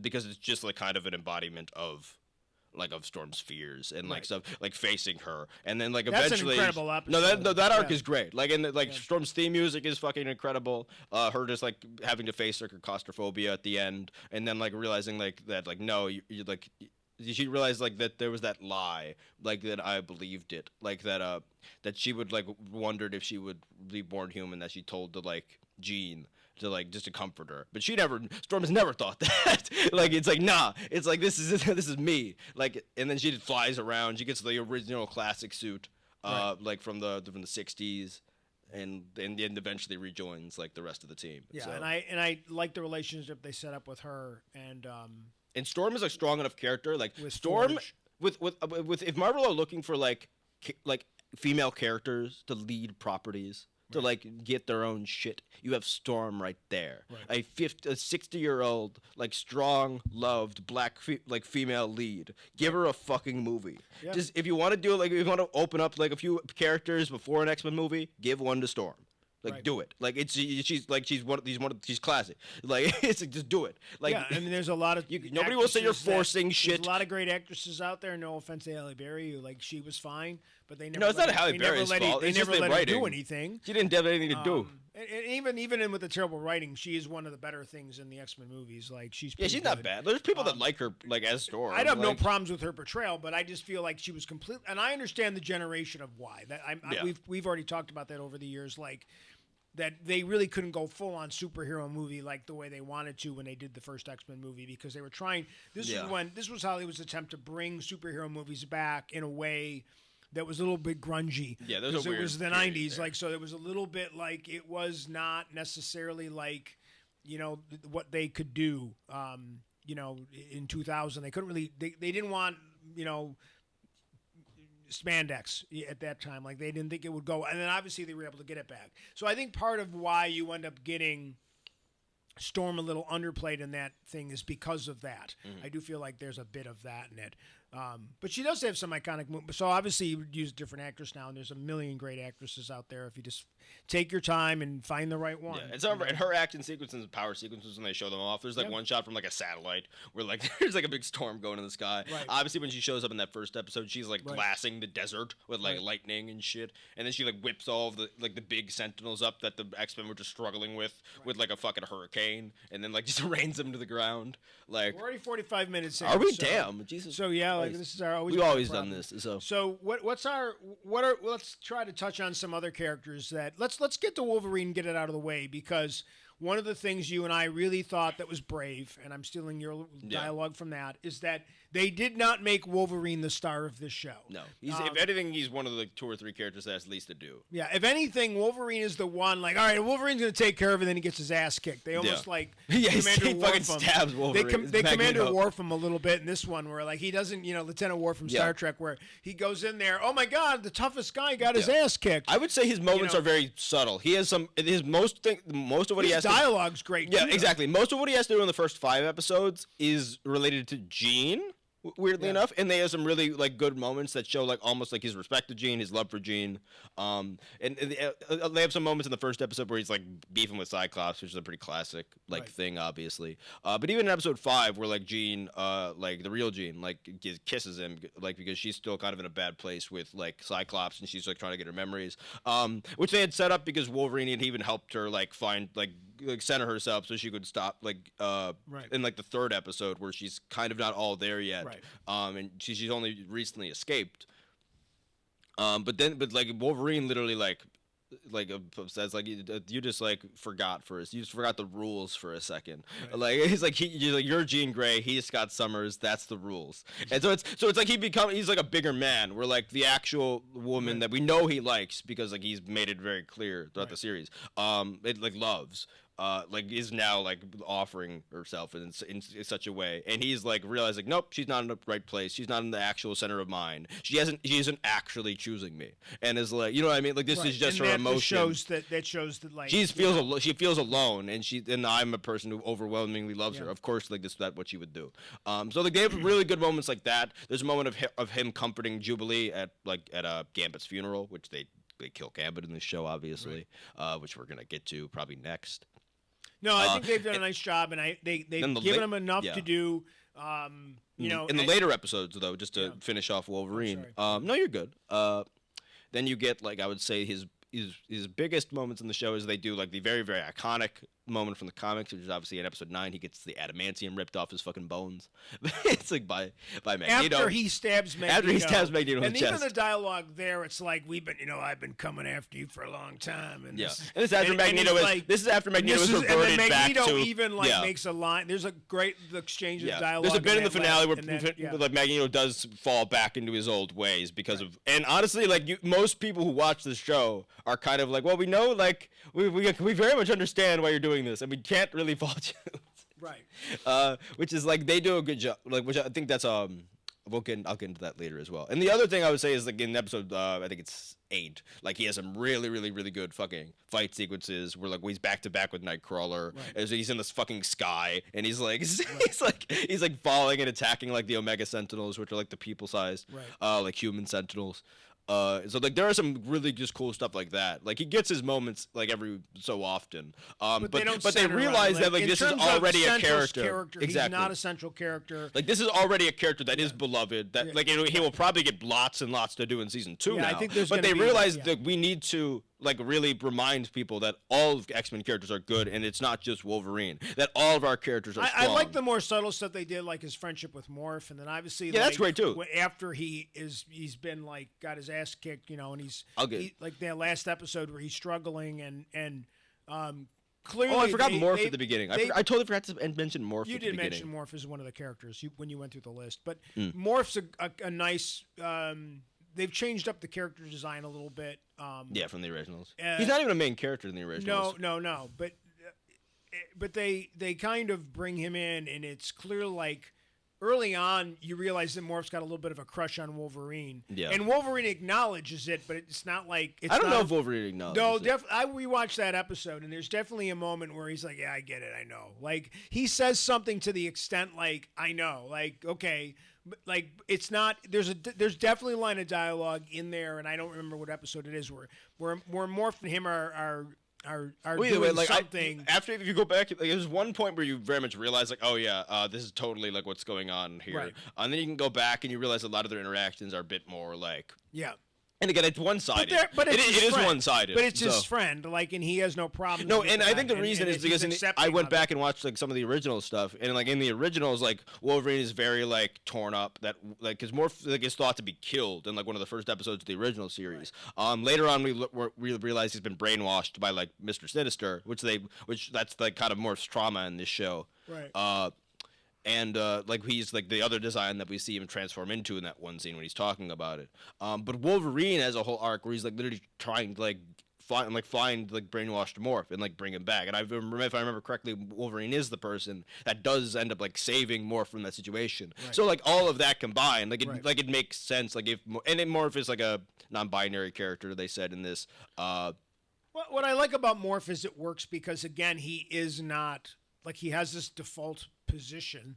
because it's just like kind of an embodiment of Storm's fears and like stuff, like facing her, and then like that's eventually. That's an incredible episode. No, that arc is great. Like Storm's theme music is fucking incredible. Her just like having to face her claustrophobia at the end, and then like realizing like that like no, you like. She realized like that there was that lie, like that I believed it, like that that she would like wondered if she would be born human, that she told to like Jean to like just to comfort her, but Storm has never thought that. Like it's like nah, it's like this is me, like, and then she flies around, she gets the original classic suit, like from the 60s. And eventually rejoins like the rest of the team. Yeah, so. and I like the relationship they set up with her And Storm is a strong enough character. Like with Storm, with if Marvel are looking for like female characters to lead properties, to like get their own shit, you have Storm right there. Right. A 60-year-old like strong, loved black female lead. Give her a fucking movie. Yeah. Just if you want to do it, like if you want to open up like a few characters before an X-Men movie, give one to Storm. Like do it. Like she's classic. Like it's like, just do it. Like I mean, there's a lot of nobody will say you're forcing shit. There's a lot of great actresses out there. No offense to Halle Berry, who like she was fine, but they never. No, it's not Halle Berry's fault. They never let her do anything. She didn't have anything to do. And even with the terrible writing, she is one of the better things in the X-Men movies. Like she's not bad. There's people that like her like as Storm. I have no problems with her portrayal, but I just feel like she was complete. And I understand the generation of why. We've already talked about that over the years, like. That they really couldn't go full on superhero movie like the way they wanted to when they did the first X-Men movie, because they were trying. This was Hollywood's attempt to bring superhero movies back in a way that was a little bit grungy. Yeah, it was the 90s, like, so it was a little bit like it was not necessarily like, what they could do. In 2000, they couldn't really. They didn't want spandex at that time. Like they didn't think it would go, and then obviously they were able to get it back. So I think part of why you end up getting Storm a little underplayed in that thing is because of that. I do feel like there's a bit of that in it. But she does have some iconic movies. So obviously you would use a different actress now, and there's a million great actresses out there if you just take your time and find the right one. Yeah, and her action sequences and power sequences when they show them off, there's like one shot from like a satellite where like there's like a big storm going in the sky. Right. Obviously when she shows up in that first episode, she's like glassing the desert with like lightning and shit, and then she like whips all of the like the big sentinels up that the X-Men were just struggling with like a fucking hurricane, and then like just rains them to the ground. Like we're already 45 minutes in. Are we? Damn, Jesus. So yeah, like this is our we've always done this. So let's try to touch on some other characters that let's get to Wolverine and get it out of the way, because one of the things you and I really thought that was brave, and I'm stealing your dialogue from that, is that they did not make Wolverine the star of this show. No. If anything, he's one of the 2 or 3 characters that has least to do. Yeah, if anything, Wolverine is the one, like, all right, Wolverine's going to take care of it, and then he gets his ass kicked. They almost, like, he fucking stabs Wolverine. They Commander Worf him a little bit in this one, where, like, he doesn't, Lieutenant Worf from Star Trek, where he goes in there, oh, my God, the toughest guy got his ass kicked. I would say his moments are very subtle. He has most of what he has dialogue's great, Yeah, exactly. Most of what he has to do in the first 5 episodes is related to Jean, weirdly enough, and they have some really like good moments that show like almost like his respect to Jean, his love for Jean, and they have some moments in the first episode where he's like beefing with Cyclops, which is a pretty classic thing, obviously. But even in episode 5, where like Jean, like the real Jean, like kisses him, like because she's still kind of in a bad place with like Cyclops, and she's like trying to get her memories, which they had set up because Wolverine had even helped her like find like center herself so she could stop in like the 3rd episode where she's kind of not all there yet, and she's only recently escaped, but like Wolverine literally says like you just like forgot you just forgot the rules for a second, like he's like you're Jean Grey, he's Scott Summers, that's the rules. And so it's like he's like a bigger man, where like the actual woman that we know he likes, because like he's made it very clear throughout the series, it like loves, like is now like offering herself in such a way, and he's like realizing, nope, she's not in the right place, she's not in the actual center of mind, she isn't actually choosing me, and is like, you know what I mean, like this is just her emotion. That shows that like she feels alone, and I'm a person who overwhelmingly loves her. Of course, like that's what she would do. So like they have really good moments like that. There's a moment of him comforting Jubilee at Gambit's funeral, which they kill Gambit in this show, obviously, which we're gonna get to probably next. No, I think they've done a nice job, and they've given him enough to do. In the later episodes, though, just to finish off Wolverine. No, you're good. Then you get like I would say his biggest moments in the show is they do like the very, very iconic moment from the comics, which is obviously in episode 9. He gets the adamantium ripped off his fucking bones. It's like by Magneto. After he stabs Magneto in the chest. And even the dialogue there, it's like I've been coming after you for a long time. And this is after Magneto is reverted and then back Magneto to even makes a line. There's a great exchange of dialogue. There's a bit in the finale where like Magneto does fall back into his old ways because of, and honestly, like most people who watch this show are kind of like, well, we know, like we very much understand why you're doing this, and we can't really fault you. Right. Which is like they do a good job, like, which I think that's I'll get into that later as well. And the other thing I would say is like in episode I think it's 8, like he has some really, really, really good fucking fight sequences where like he's back to back with Nightcrawler, and so he's in this fucking sky, and he's like he's like falling and attacking like the Omega Sentinels, which are like the people sized like human Sentinels. So like there are some really just cool stuff like that. Like he gets his moments like every so often. But they realize that like this is already a character. Exactly. He's not a central character. Like this is already a character that is beloved. That like he will probably get lots and lots to do in season 2 now. I think there's but they realize that we need to like really remind people that all of X-Men characters are good, and it's not just Wolverine. That all of our characters are strong. I like the more subtle stuff they did, like his friendship with Morph, and then obviously that's great too. After he's been like got his ass kicked, and he's like that last episode where he's struggling and clearly. Oh, I forgot Morph at the beginning. I totally forgot to mention Morph. You at the did beginning. mention Morph as one of the characters when you went through the list, but Morph's a nice. They've changed up the character design a little bit. From the originals. He's not even a main character in the originals. No. But they kind of bring him in, and it's clear like early on, you realize that Morph's got a little bit of a crush on Wolverine. Yeah. And Wolverine acknowledges it, but it's not like... I don't know if Wolverine acknowledges it. I rewatched that episode, and there's definitely a moment where he's like, yeah, I get it, I know. Like, he says something to the extent, like, I know. Like, okay, like, it's not... There's definitely a line of dialogue in there, and I don't remember what episode it is, where Morph and him are doing something. After, if you go back, like, there's one point where you very much realize, like, oh yeah, this is totally like what's going on here. Right. And then you can go back and you realize a lot of their interactions are a bit more like, yeah. And again, it's one-sided. But it is one-sided. But it's his friend, like, and he has no problem. No, and I think the reason is because I went back and watched like some of the original stuff, and like in the originals, like Wolverine is very like torn up, that like because Morph like is thought to be killed in like one of the first episodes of the original series. Right. Later on, we realize he's been brainwashed by like Mr. Sinister, which that's like kind of Morph's trauma in this show. Right. And like he's like the other design that we see him transform into in that one scene when he's talking about it. But Wolverine has a whole arc where he's like literally trying to like find brainwashed Morph and like bring him back. And if I remember correctly, Wolverine is the person that does end up like saving Morph from that situation. Right. So like all of that combined, like it makes sense. Like Morph is like a non-binary character, they said in this. What I like about Morph is it works because again he is not like he has this default position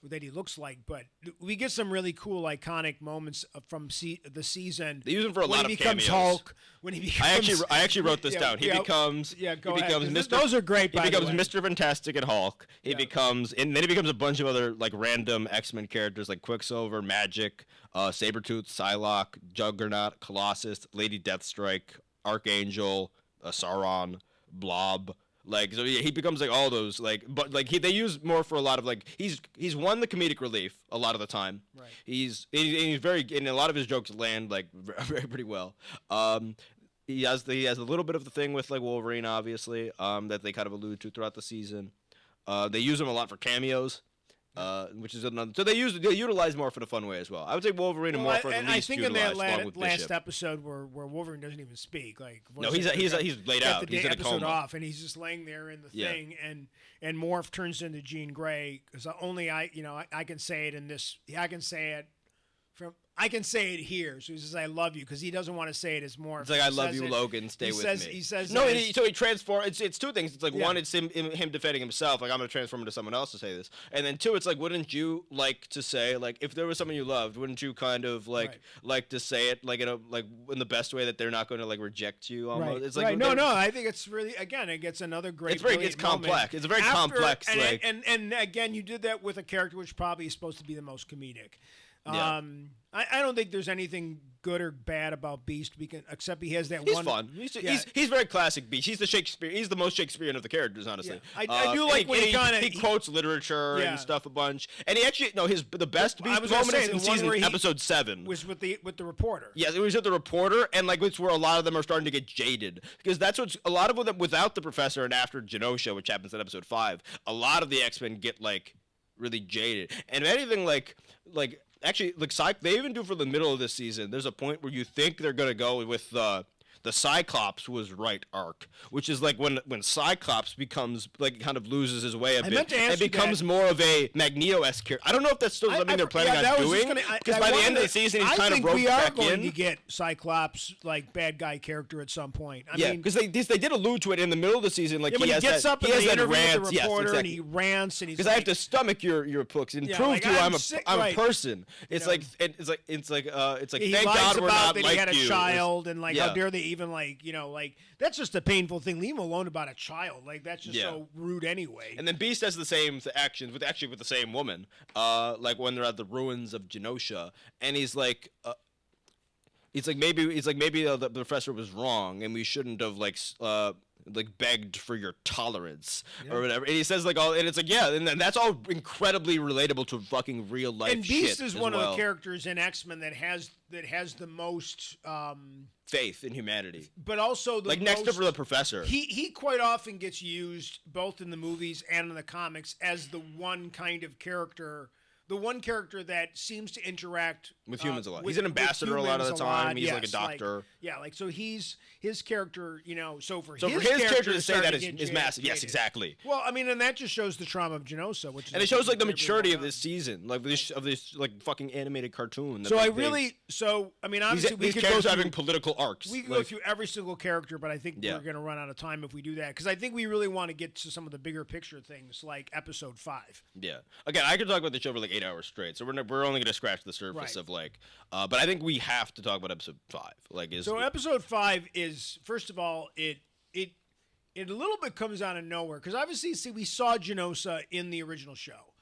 that he looks like, but we get some really cool iconic moments from the season. They use him for a lot of cameos. Hulk, when he becomes I actually wrote this down. He becomes Mr. Those are great. He becomes Mr. Fantastic and Hulk. He becomes and then he becomes a bunch of other like random X-Men characters like Quicksilver, Magic, Sabretooth, Psylocke, Juggernaut, Colossus, Lady Deathstrike, Archangel, Sauron, Blob. Like so, he becomes like all those like, but like they use more for a lot of like he's won the comedic relief a lot of the time. Right. He's very and a lot of his jokes land like pretty well. He has a little bit of the thing with like Wolverine, obviously, that they kind of allude to throughout the season. They use him a lot for cameos. Which is another. So they utilize Morph in a fun way as well. I would say Wolverine and Morph are the least utilized. And I think in that last episode where Wolverine doesn't even speak, like no, he's laid out. He's in a coma. Off, and he's just laying there in the thing, and Morph turns into Jean Grey because only I can say it in this. I can say it here. So he says, "I love you," because he doesn't want to say it as Morph. It's like, "I love you, Logan. Stay with me." He says, "No." So he transforms. It's two things. It's like one, it's him defending himself. Like I'm gonna transform into someone else to say this. And then two, it's like, wouldn't you like to say like if there was someone you loved, wouldn't you kind of like to say it like in the best way that they're not going to like reject you? Almost. Right. It's like no. I think it's really it gets another great. It's complex. It's a very complex. And again, you did that with a character which probably is supposed to be the most comedic. I don't think there's anything good or bad about Beast, except he has that he's one. He's fun. He's very classic Beast. He's the Shakespeare. He's the most Shakespearean of the characters, honestly. Yeah. I do like when he quotes literature and stuff a bunch. And he actually the best Beast moment is in season episode 7 was with the reporter. Yes, it was with the reporter, and like it's where a lot of them are starting to get jaded because that's what's a lot of them without the professor and after Genosha, which happens in episode 5. A lot of the X-Men get like really jaded, and if anything like. Actually, like they even do for the middle of this season. There's a point where you think they're gonna go with the Cyclops was right arc, which is like when Cyclops becomes like kind of loses his way a bit and becomes more of a Magneto-esque character. I don't know if that's still something they're planning on doing because by the end of the season he's kind of broke back in. I think we are going to get Cyclops like bad guy character at some point. I mean, because they did allude to it in the middle of the season. Like he gets up and he interviews the reporter and he rants and he's because I have to stomach your books and prove to you I'm a person. It's like thank God we're not like you. He had a child and like how dare they even like that's just a painful thing. Leave him alone about a child. Like that's just so rude anyway. And then Beast has the same actions with the same woman. Like when they're at the ruins of Genosha, and he's like maybe the professor was wrong, and we shouldn't have like begged for your tolerance or whatever. And he says and it's like and that's all incredibly relatable to fucking real life. And Beast is one of the characters in X-Men that has the most faith in humanity, but also next to the professor. He quite often gets used both in the movies and in the comics as the one kind of character the one character that seems to interact with humans a lot. He's an ambassador a lot of the time. He's like a doctor. So his character, so for his character to say that is massive. Yes, exactly. Well, I mean, and that just shows the trauma of Genosa, which is and it shows like the maturity of this season, like of this like fucking animated cartoon. Obviously we could go through having political arcs. We could go through every single character, but I think we're going to run out of time if we do that, because I think we really want to get to some of the bigger picture things, like episode 5. Yeah. Again, I could talk about the show for like 8 hours straight, so we're only going to scratch the surface of like. But I think we have to talk about episode 5. Episode 5 is, first of all, it a little bit comes out of nowhere, because obviously, we saw Genosa in the original show.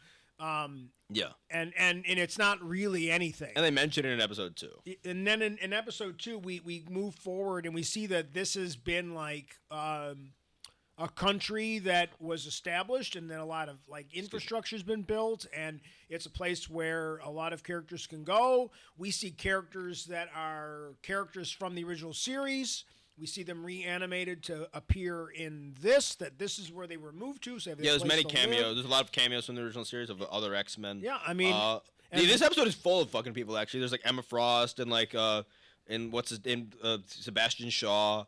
Yeah. And it's not really anything. And they mention it in episode 2. And then in episode 2, we move forward and we see that this has been like a country that was established, and then a lot of like infrastructure has been built, and it's a place where a lot of characters can go. We see characters that are characters from the original series. We see them reanimated to appear in this. That this is where they were moved to. So there's many cameos. There's a lot of cameos from the original series of other X-Men. Yeah, I mean, this episode is full of fucking people. Actually, there's like Emma Frost and like Sebastian Shaw.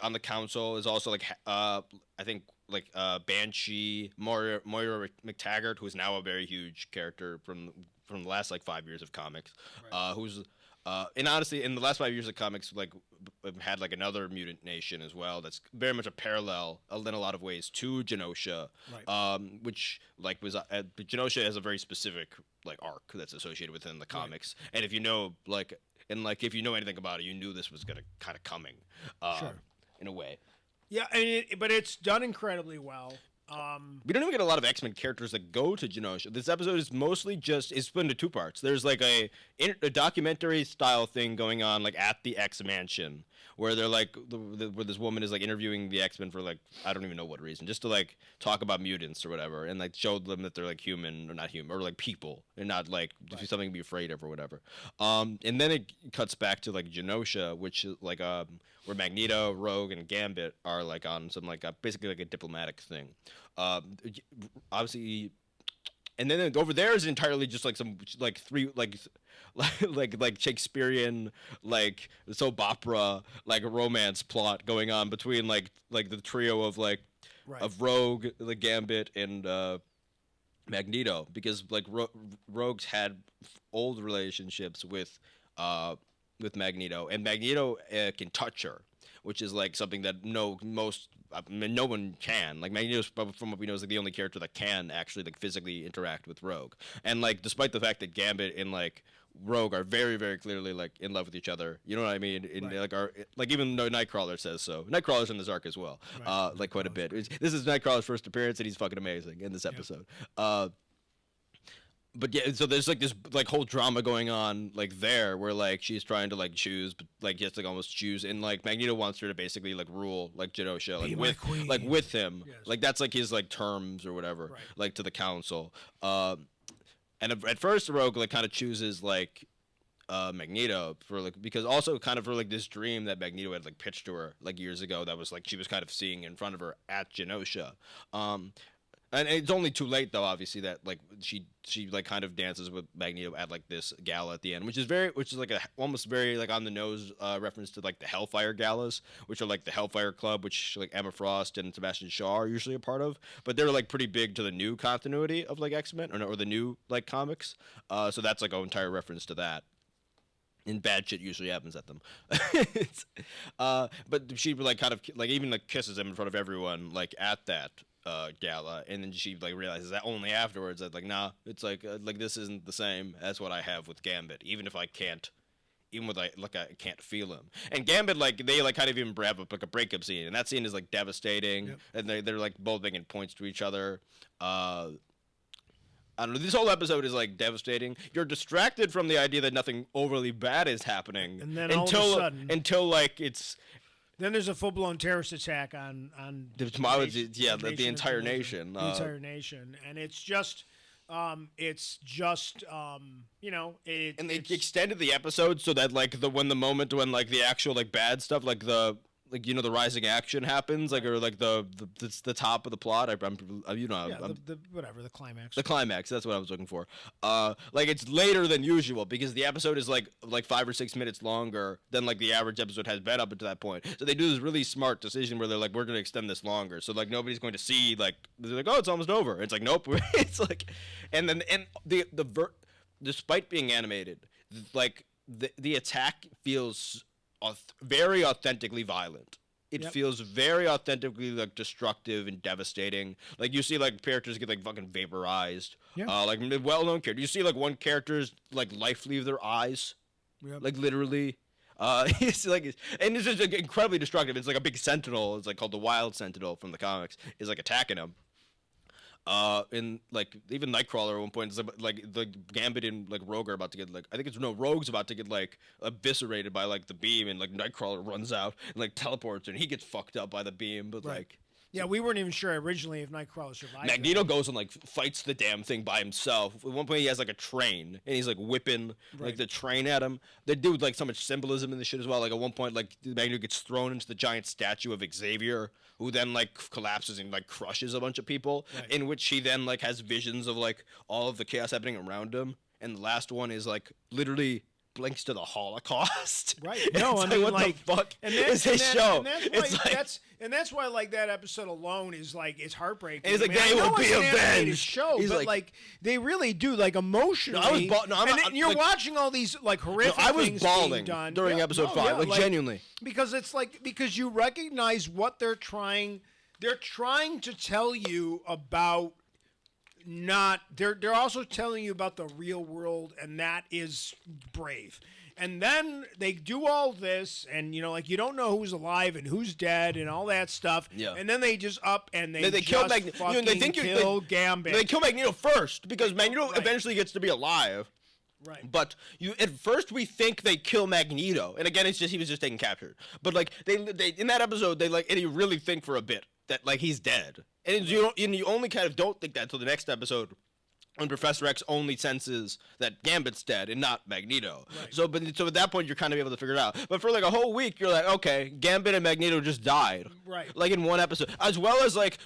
On the council is also like I think like Banshee, Moira McTaggart, who is now a very huge character from the last like 5 years of comics, who's and honestly in the last 5 years of comics like had like another mutant nation as well that's very much a parallel in a lot of ways to Genosha, which like was Genosha has a very specific like arc that's associated within the comics, and if you know if you know anything about it, you knew this was gonna kind of coming, in a way. Yeah, but it's done incredibly well. We don't even get a lot of X-Men characters that go to Genosha. This episode is mostly it's split into 2 parts. There's like a documentary style thing going on like at the X Mansion, where they're like where this woman is like interviewing the X-Men for like I don't even know what reason, just to like talk about mutants or whatever, and like show them that they're like human or not human or like people and not like something to be afraid of or whatever. And then it cuts back to like Genosha, which is like where Magneto, Rogue, and Gambit are like on some like basically like a diplomatic thing. Obviously, and then over there is entirely just like some like 3 like Shakespearean like soap opera like romance plot going on between like the trio of of Rogue, the Gambit, and Magneto, because like Rogue's had old relationships with Magneto, and Magneto can touch her, which is like something that no one can. Like Magneto's, from what we know, is like the only character that can actually like physically interact with Rogue. And like despite the fact that Gambit and like Rogue are very, very clearly like in love with each other, you know what I mean? Like even though Nightcrawler says so, Nightcrawler's in this arc as well, like quite a bit. This is Nightcrawler's first appearance, and he's fucking amazing in this episode. But yeah, so there's like this like whole drama going on like there, where like she's trying to like choose, but like just like almost choose, and like Magneto wants her to basically like rule like Genosha like with him, like that's like his like terms or whatever, like to the council. And at first Rogue like kind of chooses like Magneto for like, because also kind of for like this dream that Magneto had like pitched to her like years ago that was like she was kind of seeing in front of her at Genosha. And it's only too late though, obviously, that like she like kind of dances with Magneto at like this gala at the end, which is like a almost very like on the nose reference to like the Hellfire galas, which are like the Hellfire Club, which like Emma Frost and Sebastian Shaw are usually a part of, but they're like pretty big to the new continuity of like X-Men or the new like comics. So that's like an entire reference to that. And bad shit usually happens at them. But she like kind of like even like kisses him in front of everyone like at that gala, and then she like realizes that only afterwards that like nah, it's like this isn't the same as what I have with Gambit, even if I can't, even with I can't feel him. And Gambit like they like kind of even have like a breakup scene, and that scene is like devastating, and they're like both making points to each other. I don't know. This whole episode is like devastating. You're distracted from the idea that nothing overly bad is happening, and then all of a sudden, until like it's. Then there's a full-blown terrorist attack on the entire nation. The entire nation, and it's just you know, and they extended the episode so that like when the moment when like the actual like bad stuff, like the like the rising action happens, like, or like the top of the plot. The climax. The climax. That's what I was looking for. Like it's later than usual because the episode is like 5 or 6 minutes longer than like the average episode has been up until that point. So they do this really smart decision where they're like, we're gonna extend this longer, so like nobody's going to see like they're like, oh, it's almost over. It's like nope. It's like, and despite being animated, like the attack feels very authentically violent. It feels very authentically like destructive and devastating. Like you see like characters get like fucking vaporized. Like well-known characters. You see like one character's like life leave their eyes. Like literally. It's like, and it's just like, incredibly destructive. It's like a big sentinel. It's like called the Wild Sentinel from the comics. Is like attacking him. In like even Nightcrawler at one point is like the Gambit and like Rogue are about to get like Rogue's about to get like eviscerated by like the beam, and like Nightcrawler runs out and like teleports and he gets fucked up by the beam, but like. Yeah, we weren't even sure originally if Nightcrawler survived. Magneto goes and like fights the damn thing by himself. At one point he has like a train and he's like whipping like the train at him. They do like so much symbolism in this shit as well. Like at one point like Magneto gets thrown into the giant statue of Xavier, who then like collapses and like crushes a bunch of people, in which he then like has visions of like all of the chaos happening around him. And the last one is like literally blinks to the Holocaust. Right. No, I mean, what like, the fuck is this show? And that's why like that episode alone is like it's heartbreaking. And he's like, they will be avenged. Show, he's but like they really do like emotionally. You're like, watching all these like horrific. I was things bawling being done during episode 5, like genuinely, because it's like because you recognize what they're trying. They're trying to tell you about. They're also telling you about the real world, and that is brave. And then they do all this, and like you don't know who's alive and who's dead and all that stuff. Yeah. And then they just up and they kill Magneto. They think kill Gambit. They kill Magneto first because Magneto eventually gets to be alive. Right. But at first we think they kill Magneto, and again it's just he was just taken captured. But like they in that episode they like and you really think for a bit that like he's dead. And you only kind of don't think that until the next episode when Professor X only senses that Gambit's dead and not Magneto. Right. So at that point you're kind of able to figure it out. But for like a whole week you're like, okay, Gambit and Magneto just died. Right. Like in one episode. As well as like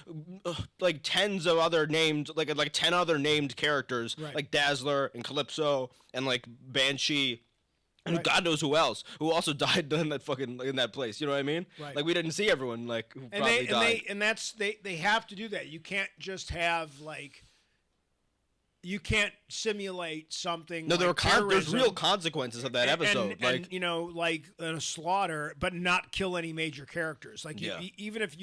tens of other named like 10 other named characters like Dazzler and Calypso and like Banshee. And God knows who else, who also died in that place. You know what I mean? Right. Like we didn't see everyone like who probably died. They have to do that. You can't just have like. You can't simulate something. No, like there's real consequences of that episode. And like a slaughter, but not kill any major characters. Like even if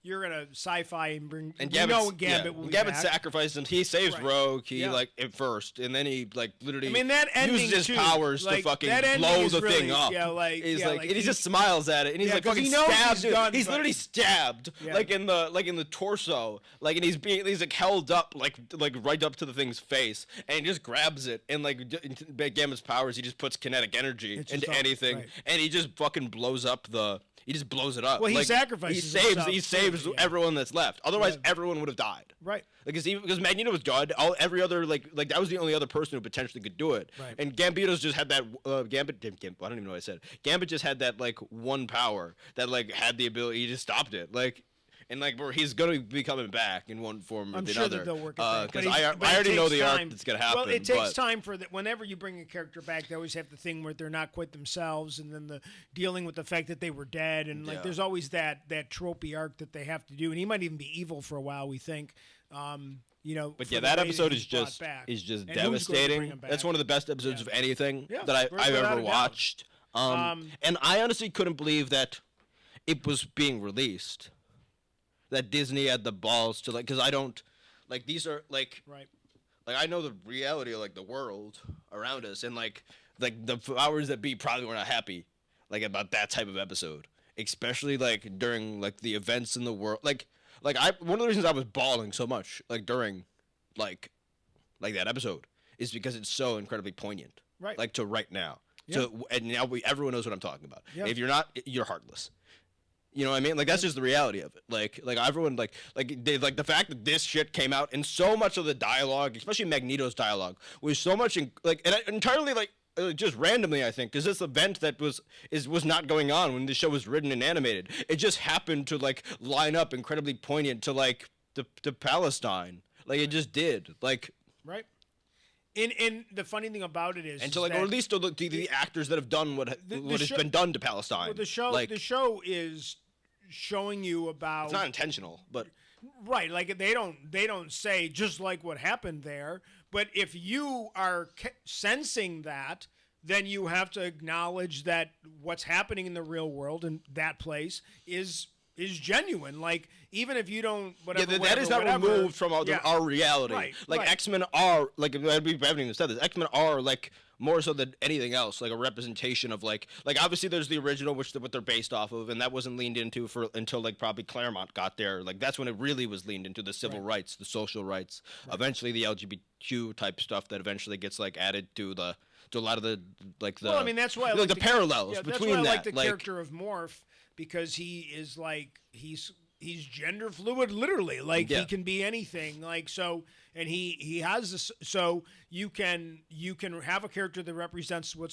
you're gonna sci-fi and bring Gambit will be Gambit back. Sacrifices him. He saves Rogue. He like at first, and then he like literally. I mean that ending uses his powers to fucking blow the thing up. Yeah, like and he just smiles at it, and he's like fucking stabbed. He's literally stabbed like in the torso, like and he's like held up like right up to the thing's face, and he just grabs it, and like Gambit's powers, he just puts kinetic energy into anything, and he just fucking blows up the. He just blows it up. Well, he sacrifices. He saves everyone that's left. Otherwise, everyone would have died. Right. Because Magneto was God. Every other like that was the only other person who potentially could do it. Right. And Gambito's just had that Gambit. I don't even know what I said. Gambit just had that like one power that like had the ability. He just stopped it. Like. And like he's gonna be coming back in one form or another. I'm sure that they'll work it back. Because I already know the arc that's gonna happen. Well, it takes time for that. Whenever you bring a character back, they always have the thing where they're not quite themselves, and then the dealing with the fact that they were dead, and like there's always that tropey arc that they have to do. And he might even be evil for a while. We think. But that episode is just devastating. That's one of the best episodes of anything that I've ever watched. And I honestly couldn't believe that it was being released. That Disney had the balls to because I don't these are like I know the reality of the world around us, and like the powers that be probably were not happy about that type of episode, especially during the events in the world. One of the reasons I was bawling so much during that episode is because it's so incredibly poignant. Right. To right now. Yeah. And now everyone knows what I'm talking about. Yeah. If you're not, you're heartless. You know what I mean? That's just the reality of it. Everyone the fact that this shit came out and so much of the dialogue, especially Magneto's dialogue, was so much entirely just randomly, I think, because this event that was not going on when the show was written and animated. It just happened to like line up incredibly poignant to like to Palestine. Like it just did. Like right. And the funny thing about it is, and to like, or at least to the actors that have done what has been done to Palestine. Well, the show is showing you about. It's not intentional, but right. Like they don't say just like what happened there. But if you are sensing that, then you have to acknowledge that what's happening in the real world in that place is genuine. Like even if you don't, that is not removed from our reality. Right, like right. X-Men are like we haven't even said this. X-Men are like more so than anything else, like a representation of like obviously there's the original what they're based off of, and that wasn't leaned into until like probably Claremont got there. Like that's when it really was leaned into the civil rights, the social rights. Right. Eventually the LGBTQ type stuff that eventually gets like added to a lot of the like the. Well, I mean that's why I like the parallels between that's why I that. like the character of Morph, because he is like he's gender fluid, literally. Like he can be anything. Like so, and he has this. So you can have a character that represents what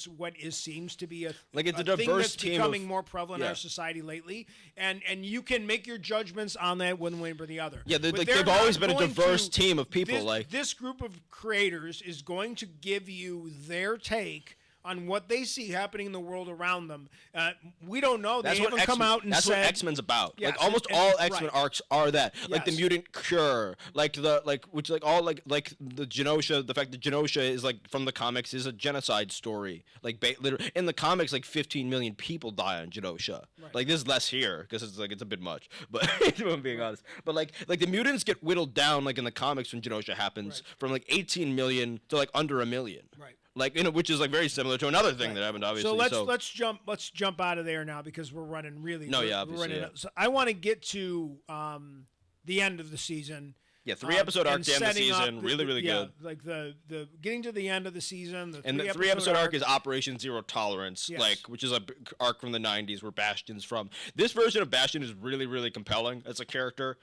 seems to be it's a diverse thing that's team becoming more prevalent in our society lately, and you can make your judgments on that one way or the other. Yeah, they've always been a diverse team of people. This group of creators is going to give you their take on what they see happening in the world around them. We don't know. They haven't come out and that's said... That's what X-Men's about. Yes, like almost all X-Men arcs are that. Like the mutant cure, like the which like all like the Genosha. The fact that Genosha is like from the comics is a genocide story. Like literally in the comics, like 15 million people die on Genosha. Right. Like this is less here because it's a bit much. But if I'm being honest, but like the mutants get whittled down like in the comics when Genosha happens from like 18 million to like under a million. Right. Like which is like very similar to another thing that happened, obviously. So let's jump out of there now because we're running really. No, yeah, obviously. So I want to get to the end of the season. Yeah, 3-episode arc to end the season, really good. Like the getting to the end of the season. The 3-episode arc is Operation Zero Tolerance, which is a arc from the '90s where Bastion's from. This version of Bastion is really compelling as a character.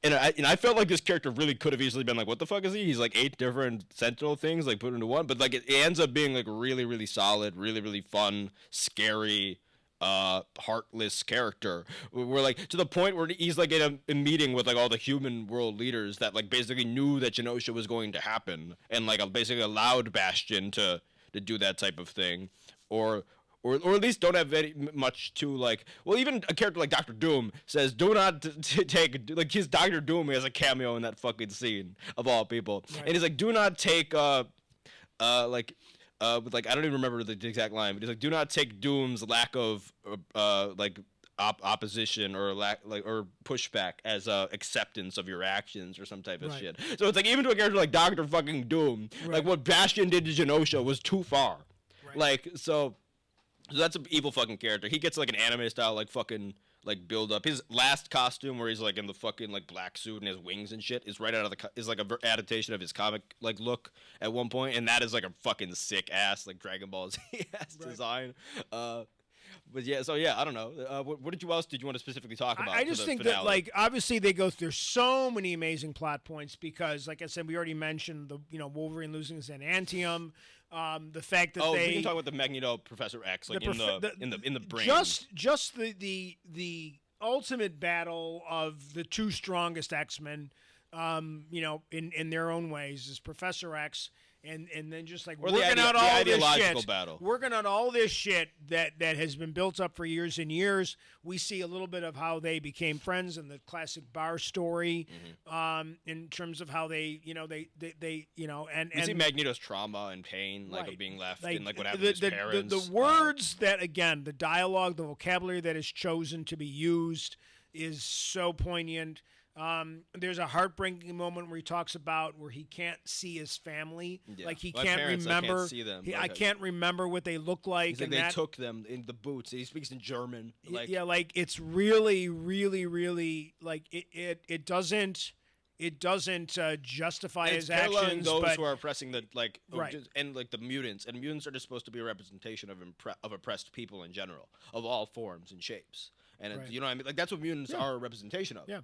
And I felt like this character really could have easily been like, what the fuck is he? He's like 8 different Sentinel things like put into one, but like it ends up being like really solid, really fun, scary, heartless character. We're like to the point where he's like in a meeting with like all the human world leaders that like basically knew that Genosha was going to happen and like basically allowed Bastion to do that type of thing, or at least don't have very much to like. Well, even a character like Dr. Doom says, "Do not take like his Dr. Doom has a cameo in that fucking scene of all people," and he's like, "Do not take with like I don't even remember the exact line, but he's like, "Do not take Doom's lack of opposition or or pushback as acceptance of your actions or some type of shit." So it's like even to a character like Dr. fucking Doom, like what Bastion did to Genosha was too far, like so. So that's an evil fucking character. He gets like an anime style like fucking like build up. His last costume where he's like in the fucking like black suit and his wings and shit is right out of is like a adaptation of his comic like look at one point, and that is like a fucking sick ass like Dragon Ball Z ass design. But yeah, so yeah, I don't know. What else did you want to specifically talk about? I just think that like obviously they go through so many amazing plot points because, like I said, we already mentioned the Wolverine losing his adamantium. The fact that we can talk about the Magneto Professor X like in the brain. Just the ultimate battle of the two strongest X-Men, in their own ways is Professor X. And then just like working out all this shit, working out all this shit that has been built up for years and years. We see a little bit of how they became friends in the classic bar story, in terms of how they we see Magneto's trauma and pain, like of being left and like what happened to his parents. The words that again, the dialogue, the vocabulary that is chosen to be used is so poignant. There's a heartbreaking moment where he talks about where he can't see his family, like he can't remember. I can't see them. I can't remember what they look like. He's like they took them in the boots. He speaks in German. Like it's really like it doesn't justify his actions. Those who are oppressing the and like the mutants, and mutants are just supposed to be a representation of oppressed people in general, of all forms and shapes. And you know what I mean? Like that's what mutants are a representation of. Yeah.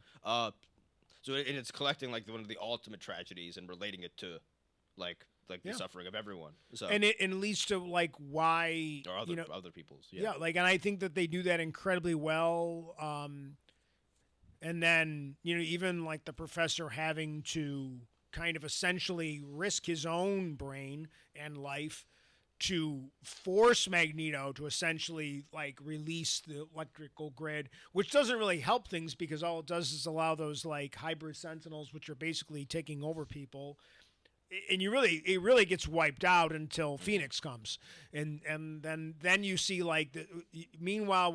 So it's collecting like one of the ultimate tragedies and relating it to, like the suffering of everyone. So and it leads to like why or other people's. Yeah, like, and I think that they do that incredibly well. And then even like the professor having to kind of essentially risk his own brain and life to force Magneto to essentially like release the electrical grid, which doesn't really help things because all it does is allow those like hybrid sentinels, which are basically taking over people. And it really gets wiped out until Phoenix comes, and then you see like meanwhile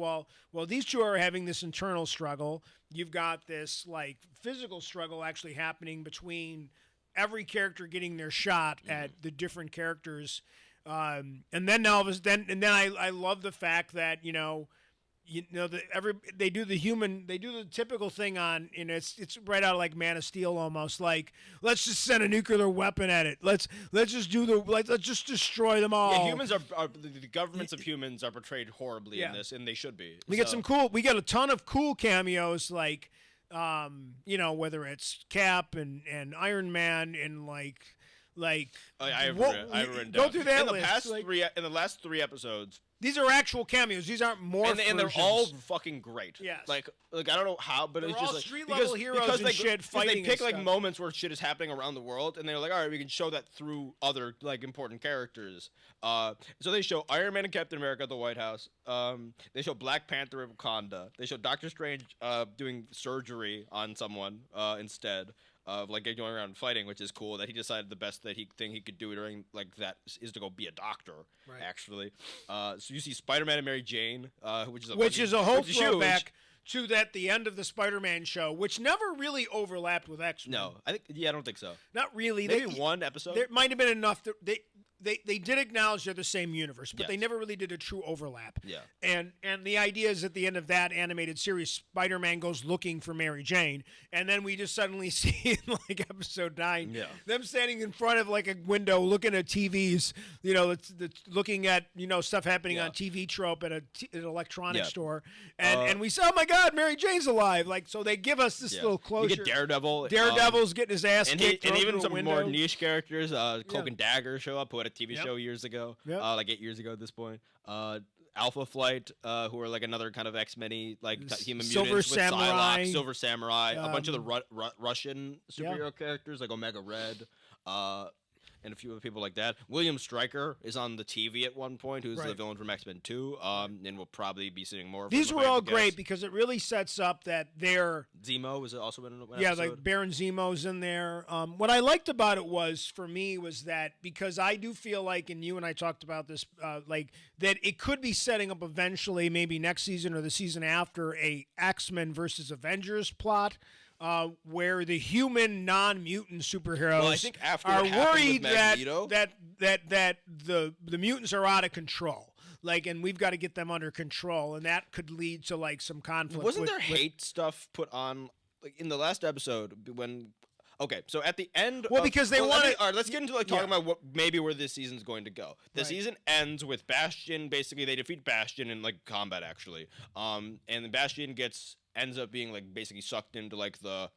while these two are having this internal struggle, you've got this like physical struggle actually happening between every character getting their shot at the different characters, and then I love the fact that they do the typical thing on, it's right out of like Man of Steel almost, like let's just send a nuclear weapon at it, let's just destroy them all. Yeah, humans are the governments of humans are portrayed horribly in this, and they should be. We get a ton of cool cameos, like whether it's Cap and Iron Man and like I've written go through that in the list. past in the last 3 episodes. These are actual cameos. These aren't more. And they're all fucking great. Yes. Like I don't know how, but they're it's all just like street level heroes and shit fighting. They pick like moments where shit is happening around the world, and they're like, all right, we can show that through other like important characters. So they show Iron Man and Captain America at the White House. They show Black Panther in Wakanda. They show Doctor Strange doing surgery on someone instead of like going around and fighting, which is cool. That he decided the best thing he could do during like that is to go be a doctor. Right. Actually, so you see Spider-Man and Mary Jane, which is a whole throwback to the end of the Spider-Man show, which never really overlapped with X-Men. No, I don't think so. Not really. Maybe one episode. There might have been enough that they did acknowledge they're the same universe, but they never really did a true overlap. Yeah. And the idea is at the end of that animated series, Spider-Man goes looking for Mary Jane, and then we just suddenly see in like episode 9 them standing in front of like a window looking at TVs, looking at stuff happening on TV Trope at an electronics store, and we say, oh my God, Mary Jane's alive! Like, so they give us this little closure. You get Daredevil. Daredevil's getting his ass kicked, and even some more niche characters. Cloak and Dagger show up, who had a TV show years ago, like 8 years ago at this point. Alpha Flight, who are like another kind of X-Men-y, like human Silver mutants Samurai. with Psylocke, Silver Samurai, a bunch of the Russian superhero characters like Omega Red, and a few other people like that. William Stryker is on the TV at one point, who's the villain from X-Men 2, and we'll probably be seeing more of These were all great because it really sets up that they're... Zemo is also in an episode. Like Baron Zemo's in there. What I liked about it was that because I do feel like, and you and I talked about this, like that it could be setting up eventually, maybe next season or the season after, a X-Men versus Avengers plot. Where the human non-mutant superheroes are worried that the mutants are out of control. Like, and we've got to get them under control, and that could lead to like some conflict. Wasn't there hate stuff put on like in the last episode when? Okay, so at the end, because they wanted. All right, let's get into like talking about where this season's going to go. The season ends with Bastion. Basically, they defeat Bastion in like combat actually, and then Bastion ends up being like basically sucked into like the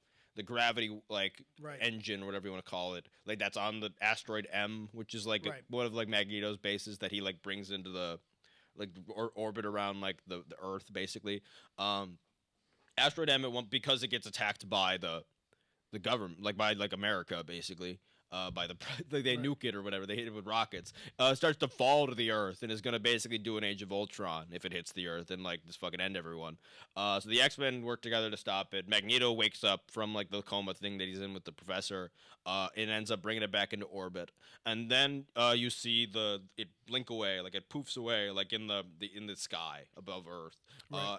gravity like engine or whatever you want to call it, like that's on the asteroid M, which is like one of like Magneto's bases that he like brings into the like orbit around like the Earth basically. Asteroid M because it gets attacked by the government, like by like America basically. By they nuke it or whatever, they hit it with rockets, starts to fall to the Earth and is going to basically do an Age of Ultron if it hits the Earth and like just fucking end everyone. So the X-Men work together to stop it. Magneto wakes up from like the coma thing that he's in with the professor, and ends up bringing it back into orbit. And then you see it blink away, like it poofs away, like in the sky above Earth.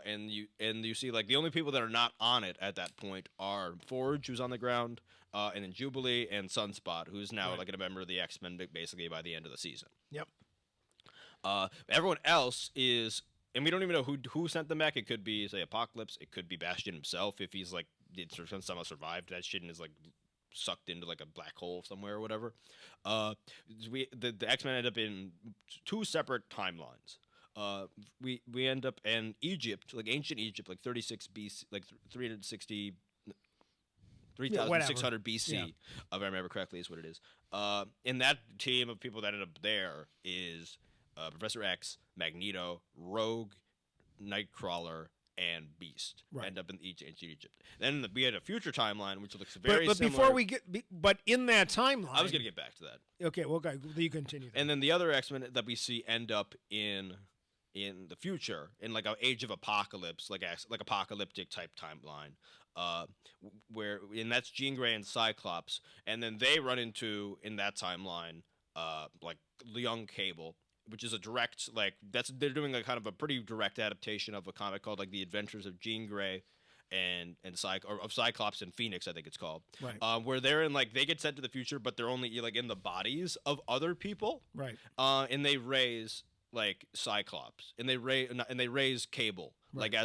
And you see like the only people that are not on it at that point are Forge, who's on the ground. And then Jubilee and Sunspot, who's now like a member of the X-Men basically by the end of the season. Yep. Everyone else is, and we don't even know who sent them back. It could be, say, Apocalypse. It could be Bastion himself if he's like somehow survived that shit and is like sucked into like a black hole somewhere or whatever. The X-Men end up in 2 separate timelines. We end up in Egypt, like ancient Egypt, like 36 BC, like 360. 3600 BC, if I remember correctly, is what it is. And that team of people that ended up there is Professor X, Magneto, Rogue, Nightcrawler, and Beast end up in ancient Egypt. Then we had a future timeline, which looks very but similar. before we get, but in that timeline, I was going to get back to that. Okay, well, you continue. Then. And then the other X-Men that we see end up in the future, in like an Age of Apocalypse, like apocalyptic type timeline, and that's Jean Grey and Cyclops, and then they run into in that timeline, like young Cable. Which is a direct, they're doing a kind of a pretty direct adaptation of a comic called like The Adventures of Jean Grey and of Cyclops and Phoenix, I think it's called. Right. Where they're in they get sent to the future, but they're only like in the bodies of other people. Right. And they raise like Cyclops and they raise Cable. Right.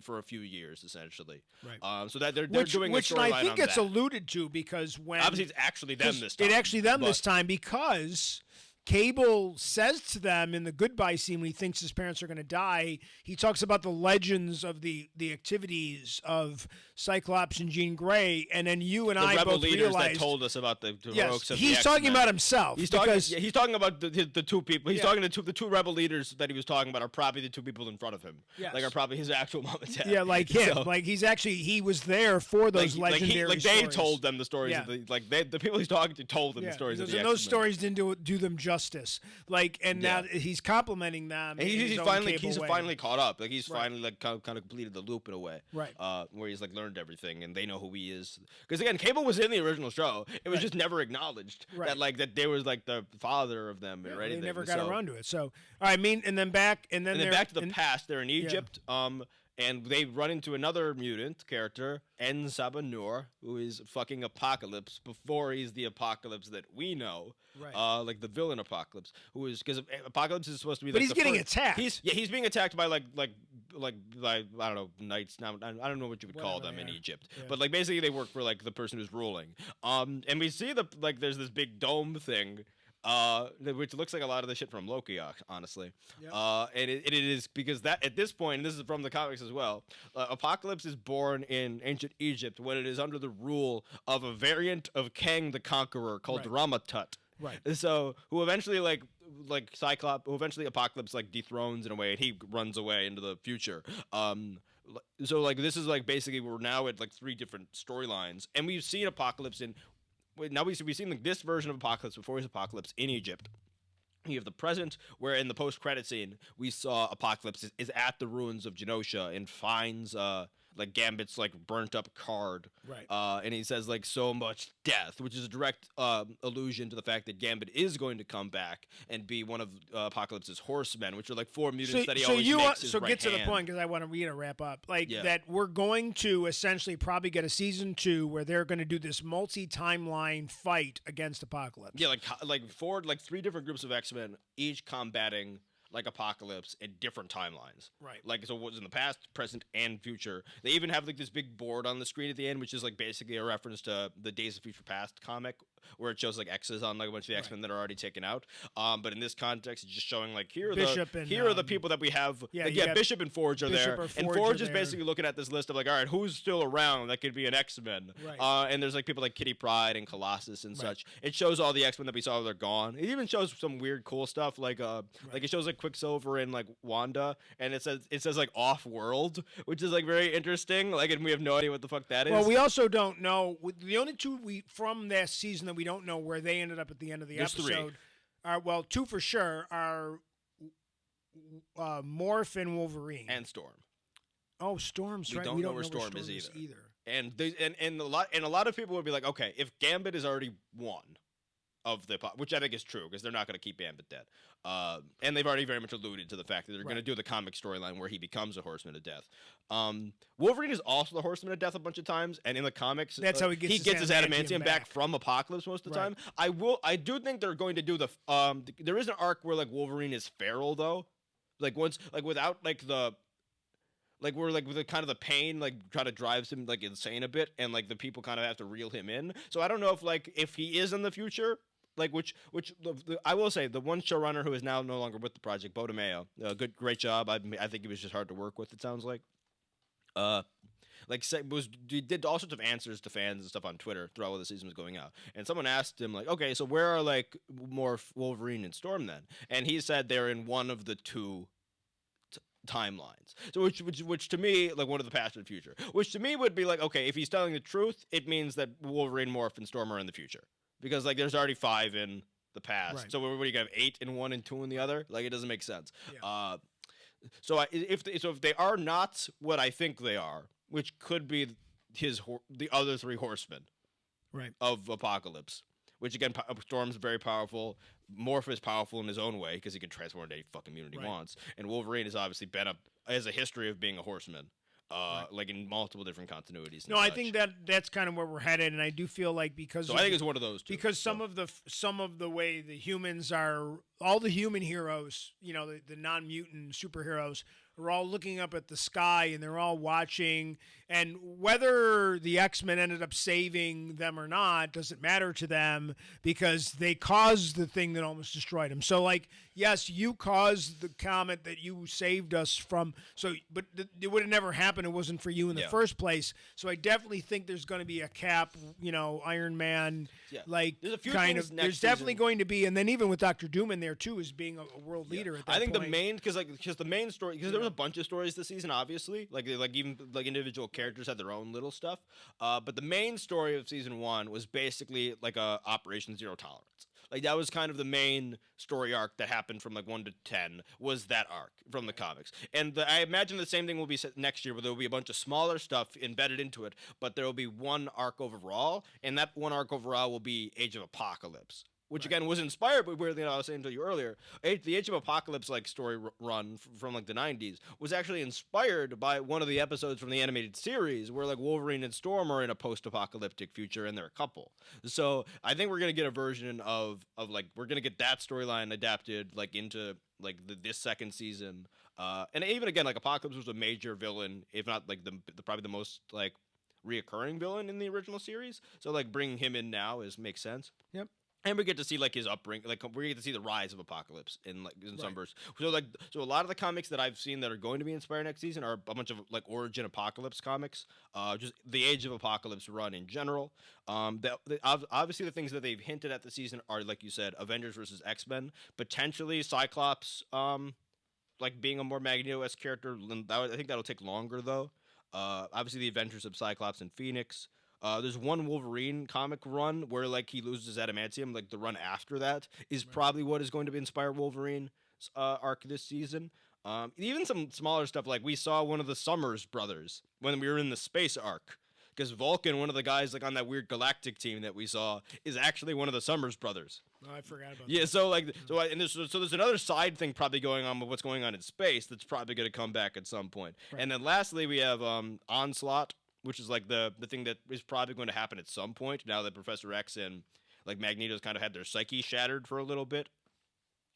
For a few years essentially. Right. So that they're doing which a storyline I think on it's that. alluded to because when obviously it's actually them this time. It's actually them this time because Cable says to them in the goodbye scene when he thinks his parents are going to die, he talks about the legends of the activities of Cyclops and Jean Grey, and then you and I rebel both leaders realized that told us about the yes, heroics of he's the talking X-Men. about himself. He's talking about the two people. He's talking to the two rebel leaders that he was talking about are probably the two people in front of him. Yes. Like are probably his actual mom and dad. Yeah, like him. So, like he was there for those legendary they stories. told them the stories. Yeah. Of the people he's talking to told them the stories of the and X-Men. those stories didn't do them justice. Now he's complimenting them. And he's finally caught up. Like he's finally kind of completed the loop in a way. Right. Where he's learned everything and they know who he is. Because again, Cable was in the original show. It was just never acknowledged that there was the father of them or anything. They never got around to it. So and then back to the past. They're in Egypt. And they run into another mutant character, En Sabanur, who is fucking Apocalypse before he's the Apocalypse that we know, like the villain Apocalypse, who is because Apocalypse is supposed to be. But he's getting attacked. He's being attacked by like I don't know knights. Now I don't know what you would call them in Egypt, but basically they work for the person who's ruling. And we see there's this big dome thing. Which looks like a lot of the shit from Loki, honestly. Yep. And it is because that at this point, and this is from the comics as well, Apocalypse is born in ancient Egypt when it is under the rule of a variant of Kang the Conqueror called Ramatut. Right. So who eventually Cyclops, who eventually Apocalypse dethrones in a way, and he runs away into the future. So this is basically we're now at 3 different storylines, and we've seen Apocalypse in. Now we've seen this version of Apocalypse before his Apocalypse in Egypt. You have the present, where in the post-credit scene we saw Apocalypse is at the ruins of Genosha and finds Gambit's burnt up card, and he says so much death, which is a direct allusion to the fact that Gambit is going to come back and be one of Apocalypse's horsemen, which are 4 mutants that he always makes his right get to hand. the point because I want to wrap up that we're going to essentially probably get a season 2 where they're going to do this multi-timeline fight against Apocalypse. Yeah, 3 different groups of X-Men, each combating Apocalypse in different timelines. Right. So it was in the past, present, and future. They even have this big board on the screen at the end, which is basically a reference to the Days of Future Past comic, where it shows X's on a bunch of the X-Men that are already taken out. But in this context, it's just showing here are the people that we have. Bishop and Forge are there. And Forge is basically looking at this list of all right, who's still around that could be an X-Men. Right. And there's people like Kitty Pryde and Colossus and such. It shows all the X-Men that we saw they're gone. It even shows some weird cool stuff it shows Quicksilver and Wanda, and it says off world, which is very interesting. And we have no idea what the fuck that is. Well, we also don't know. The only 2 from that season that we don't know where they ended up at the end of the episode. 3. 2 for sure are Morph and Wolverine and Storm. Oh, Storm's right. We don't know where Storm is either. And a lot of people would be like, okay, if Gambit is already won of the, which I think is true because they're not going to keep Gambit dead. And they've already very much alluded to the fact that they're going to do the comic storyline where he becomes a Horseman of Death. Wolverine is also the Horseman of Death a bunch of times, and in the comics, that's how he gets his adamantium back from Apocalypse most of the time. I do think they're going to do the. There is an arc where Wolverine is feral though, without the. Where with the kind of the pain kind of drives him insane a bit, and the people kind of have to reel him in. So I don't know if he is in the future. I will say the one showrunner who is now no longer with the project, Bo DeMeo, great job. I think he was just hard to work with. It sounds like. he did all sorts of answers to fans and stuff on Twitter throughout while the season was going out. And someone asked him, like, okay, so where are, like, more Wolverine and Storm then? And he said they're in one of the two timelines. So which to me, like, one of the past and future. Which to me would be like, okay, if he's telling the truth, it means that Wolverine, Morph, and Storm are in the future. Because, like, there's already 5 in the past. Right. So what do you have, 8 in one and 2 in the other? Like, it doesn't make sense. Yeah. So if they are not what I think they are, which could be the other 3 horsemen, right, of Apocalypse, which again, Storm's very powerful. Morph is powerful in his own way because he can transform into any fucking mutant he wants, and Wolverine has obviously has a history of being a horseman. Like in multiple different continuities. No, I think that's kind of where we're headed, and I do feel like because I think it's one of those two. Because some of the way the humans are, all the human heroes, the non-mutant superheroes are all looking up at the sky and they're all watching, and whether the X-Men ended up saving them or not doesn't matter to them because they caused the thing that almost destroyed them. So, like, yes, you caused the comet that you saved us from, but it would have never happened. It wasn't for you in the first place. So I definitely think there's going to be a Cap, Iron Man, like, there's a few kind of, there's definitely going to be, and then even with Dr. Doom in there too, as being a world leader at that I think point. the main, because the main story, because there was a bunch of stories this season, obviously, like even like individual characters had their own little stuff, but the main story of season 1 was basically like a Operation Zero Tolerance. Like, that was kind of the main story arc that happened from, like, 1 to 10, was that arc from the comics. And I imagine the same thing will be next year, where there will be a bunch of smaller stuff embedded into it, but there will be one arc overall, and that one arc overall will be Age of Apocalypse. Which, again, was inspired by, weirdly, I was saying to you earlier, the Age of Apocalypse, like, story run from, like, the 90s was actually inspired by one of the episodes from the animated series where, like, Wolverine and Storm are in a post-apocalyptic future and they're a couple. So I think we're going to get a version of like, we're going to get that storyline adapted, like, into, like, this second season. And even, again, like, Apocalypse was a major villain, if not, like, probably the most, like, reoccurring villain in the original series. So, like, bringing him in now makes sense. Yep. And we get to see, like, his upbringing, like, we get to see the rise of Apocalypse in some verse. So a lot of the comics that I've seen that are going to be inspired next season are a bunch of, like, Origin Apocalypse comics, just the Age of Apocalypse run in general. Obviously the things that they've hinted at this season are, like you said, Avengers versus X-Men, potentially Cyclops, like, being a more Magneto-esque character. I think that'll take longer, though. Obviously the Adventures of Cyclops and Phoenix. There's one Wolverine comic run where, like, he loses adamantium. Like, the run after that is probably what is going to inspire Wolverine's arc this season. Even some smaller stuff, like we saw one of the Summers brothers when we were in the space arc. Because Vulcan, one of the guys, like, on that weird galactic team that we saw, is actually one of the Summers brothers. Oh, I forgot about that. Yeah, so, like, there's another side thing probably going on with what's going on in space that's probably going to come back at some point. Right. And then lastly, we have Onslaught, which is, like, the thing that is probably going to happen at some point now that Professor X and, like, Magneto's kind of had their psyche shattered for a little bit.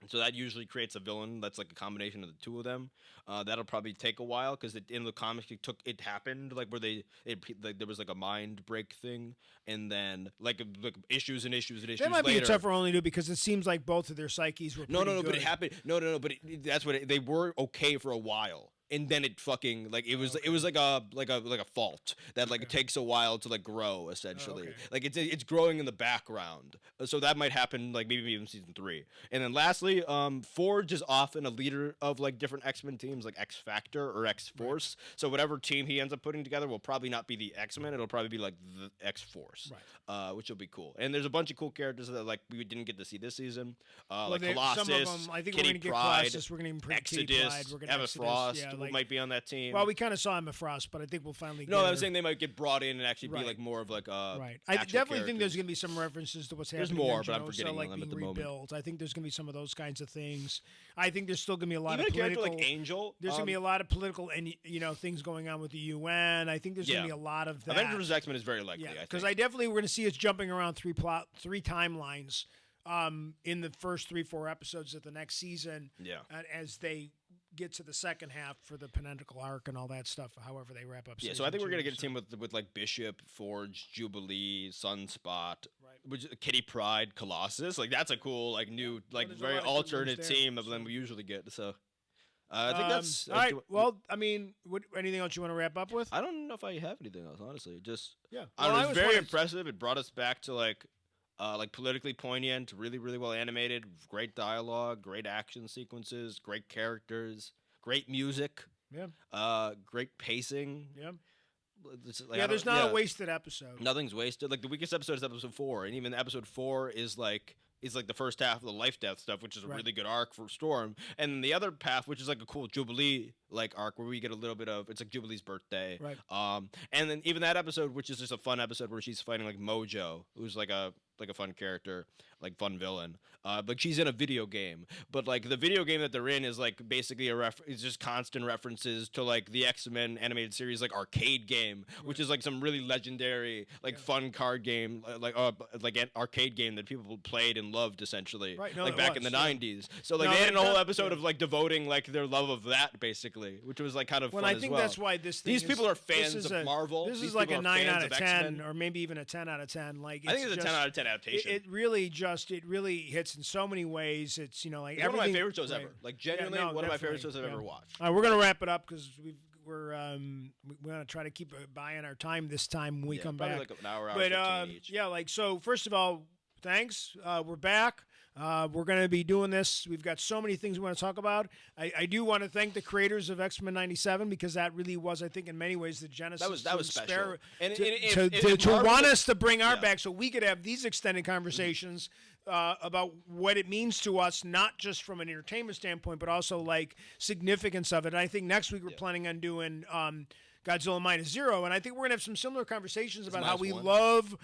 And so that usually creates a villain that's, like, a combination of the two of them. That'll probably take a while because in the comics it happened, like, where there was, like, a mind break thing, and then, like issues and issues and issues. That might later. Be a tougher only to because it seems like both of their psyches were no, good. But it happened. No, but that's what they were okay for a while. And then it fucking, like, it was like a fault that, like, it takes a while to, like, grow, essentially. Like, it's growing in the background. So that might happen, like, maybe even season 3. And then lastly, Forge is often a leader of, like, different X-Men teams, like X Factor or X Force. Right. So whatever team he ends up putting together will probably not be the X-Men. It'll probably be, like, the X Force, right. Which will be cool. And there's a bunch of cool characters that, like, we didn't get to see this season, like Colossus, some of them, I think Kitty we're gonna get Pride, Colossus, we're gonna get Exodus, Emma Frost. Like, might be on that team. Well, we kind of saw Emma Frost, but I think we'll finally. No, I'm saying they might get brought in and actually be, like, more of, like, right. I definitely think there's going to be some references to what's happening. There's more, but I'm forgetting like, them being at the rebuilt. moment. I think there's going to be some of those kinds of things. I think there's still going to be a lot Even of political. A character like Angel. There's going to be a lot of political and things going on with the UN. I think there's going to be a lot of that. Avengers X-Men is very likely. Yeah, because I definitely we're going to see us jumping around three timelines. In the first 3-4 episodes of the next season, as they get to the second half for the Pentacle arc and all that stuff, however they wrap up. Yeah, so I think we're gonna get a team with like Bishop, Forge, Jubilee, Sunspot, which Kitty Pride, Colossus. Like, that's a cool, like, new, like, very alternate team of them we usually get. So I think that's all right. Well, I mean, anything else you want to wrap up with? I don't know if I have anything else, honestly. Just yeah, it was very impressive. It brought us back to like politically poignant, really, really well animated, great dialogue, great action sequences, great characters, great music. Yeah. Great pacing. Yeah. Like, there's not a wasted episode. Nothing's wasted. Like the weakest episode is episode 4, and even episode 4 is like the first half of the life death stuff, which is a really good arc for Storm, and then the other half, which is like a cool Jubilee like arc where we get a little bit of it's like Jubilee's birthday, right? And then even that episode, which is just a fun episode where she's fighting like Mojo, who's like a fun character, like fun villain. Like she's in a video game, but like the video game that they're in is like basically it's just constant references to like the X-Men animated series like arcade game, which is like some really legendary like fun card game, like an arcade game that people played and loved essentially, like back in the 90s. So like they had a whole episode of like devoting like their love of that basically, which was like kind of fun as well. I think that's why these people are fans of Marvel. This is like a 9 out of 10, or maybe even a 10 out of 10. Like I think it's a 10 out of 10 adaptation. It really hits in so many ways. It's like it's one of my favorite shows ever. Like genuinely one of my favorite shows I've ever watched. All right, we're gonna wrap it up because we're gonna try to keep a buy on our time this time when we come back. Like an hour, but 15 each. like so. First of all, thanks. We're back. We're going to be doing this. We've got so many things we want to talk about. I do want to thank the creators of X-Men '97 because that really was, I think, in many ways, the genesis. That was special. And to want us to bring our back so we could have these extended conversations about what it means to us, not just from an entertainment standpoint, but also like significance of it. And I think next week we're planning on doing Godzilla Minus Zero, and I think we're gonna have some similar conversations about how we love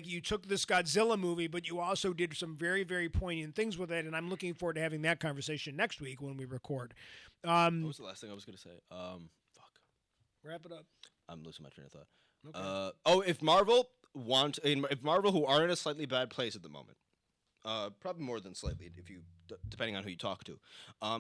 you took this Godzilla movie, but you also did some very, very poignant things with it, and I'm looking forward to having that conversation next week when we record. What was the last thing I was gonna say? Fuck. Wrap it up. I'm losing my train of thought. Okay. If Marvel, who are in a slightly bad place at the moment, probably more than slightly, depending on who you talk to,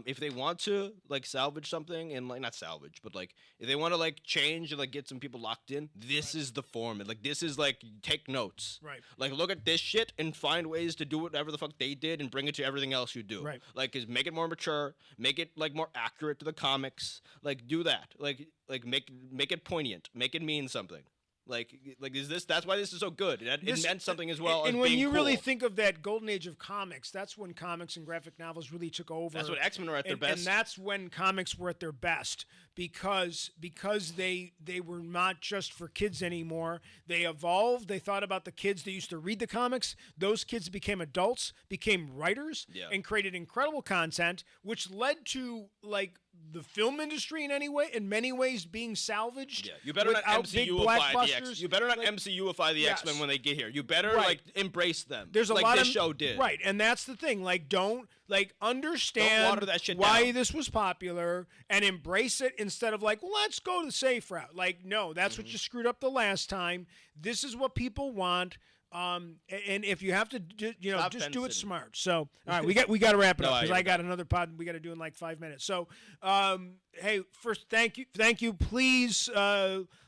if they want to like salvage something and like not salvage, but like if they want to like change and like get some people locked in, this is the form. And like this is like take notes. Right. Like look at this shit and find ways to do whatever the fuck they did and bring it to everything else you do. Right. Like make it more mature, make it like more accurate to the comics. Like do that. Like make it poignant, make it mean something. Like is this? That's why this is so good. It meant something as well. And as when being you cool. really think of that golden age of comics, that's when comics and graphic novels really took over. That's when X-Men were at their best. And that's when comics were at their best because they were not just for kids anymore. They evolved. They thought about the kids that used to read the comics. Those kids became adults, became writers, and created incredible content, which led to like the film industry in many ways being salvaged. Yeah, you better not MCUify the X. You better not MCUify the X-Men when they get here. You better like embrace them. There's a like lot this of show did. Right, and that's the thing. Like don't understand water that shit why down. this was popular and embrace it instead of like, well, let's go the safe route. Like, no, that's what you screwed up the last time. This is what people want. And if you have to, just do it smart. So, all right, we got to wrap it up because I got another pod we got to do in like 5 minutes. So, hey, first, thank you. Please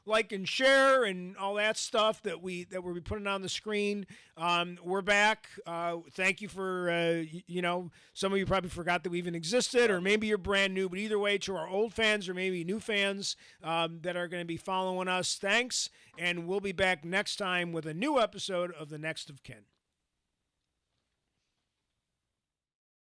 like and share and all that stuff that we'll be putting on the screen. We're back. Thank you for some of you probably forgot that we even existed, or maybe you're brand new. But either way, to our old fans or maybe new fans that are going to be following us, thanks. And we'll be back next time with a new episode of The Next of Kin.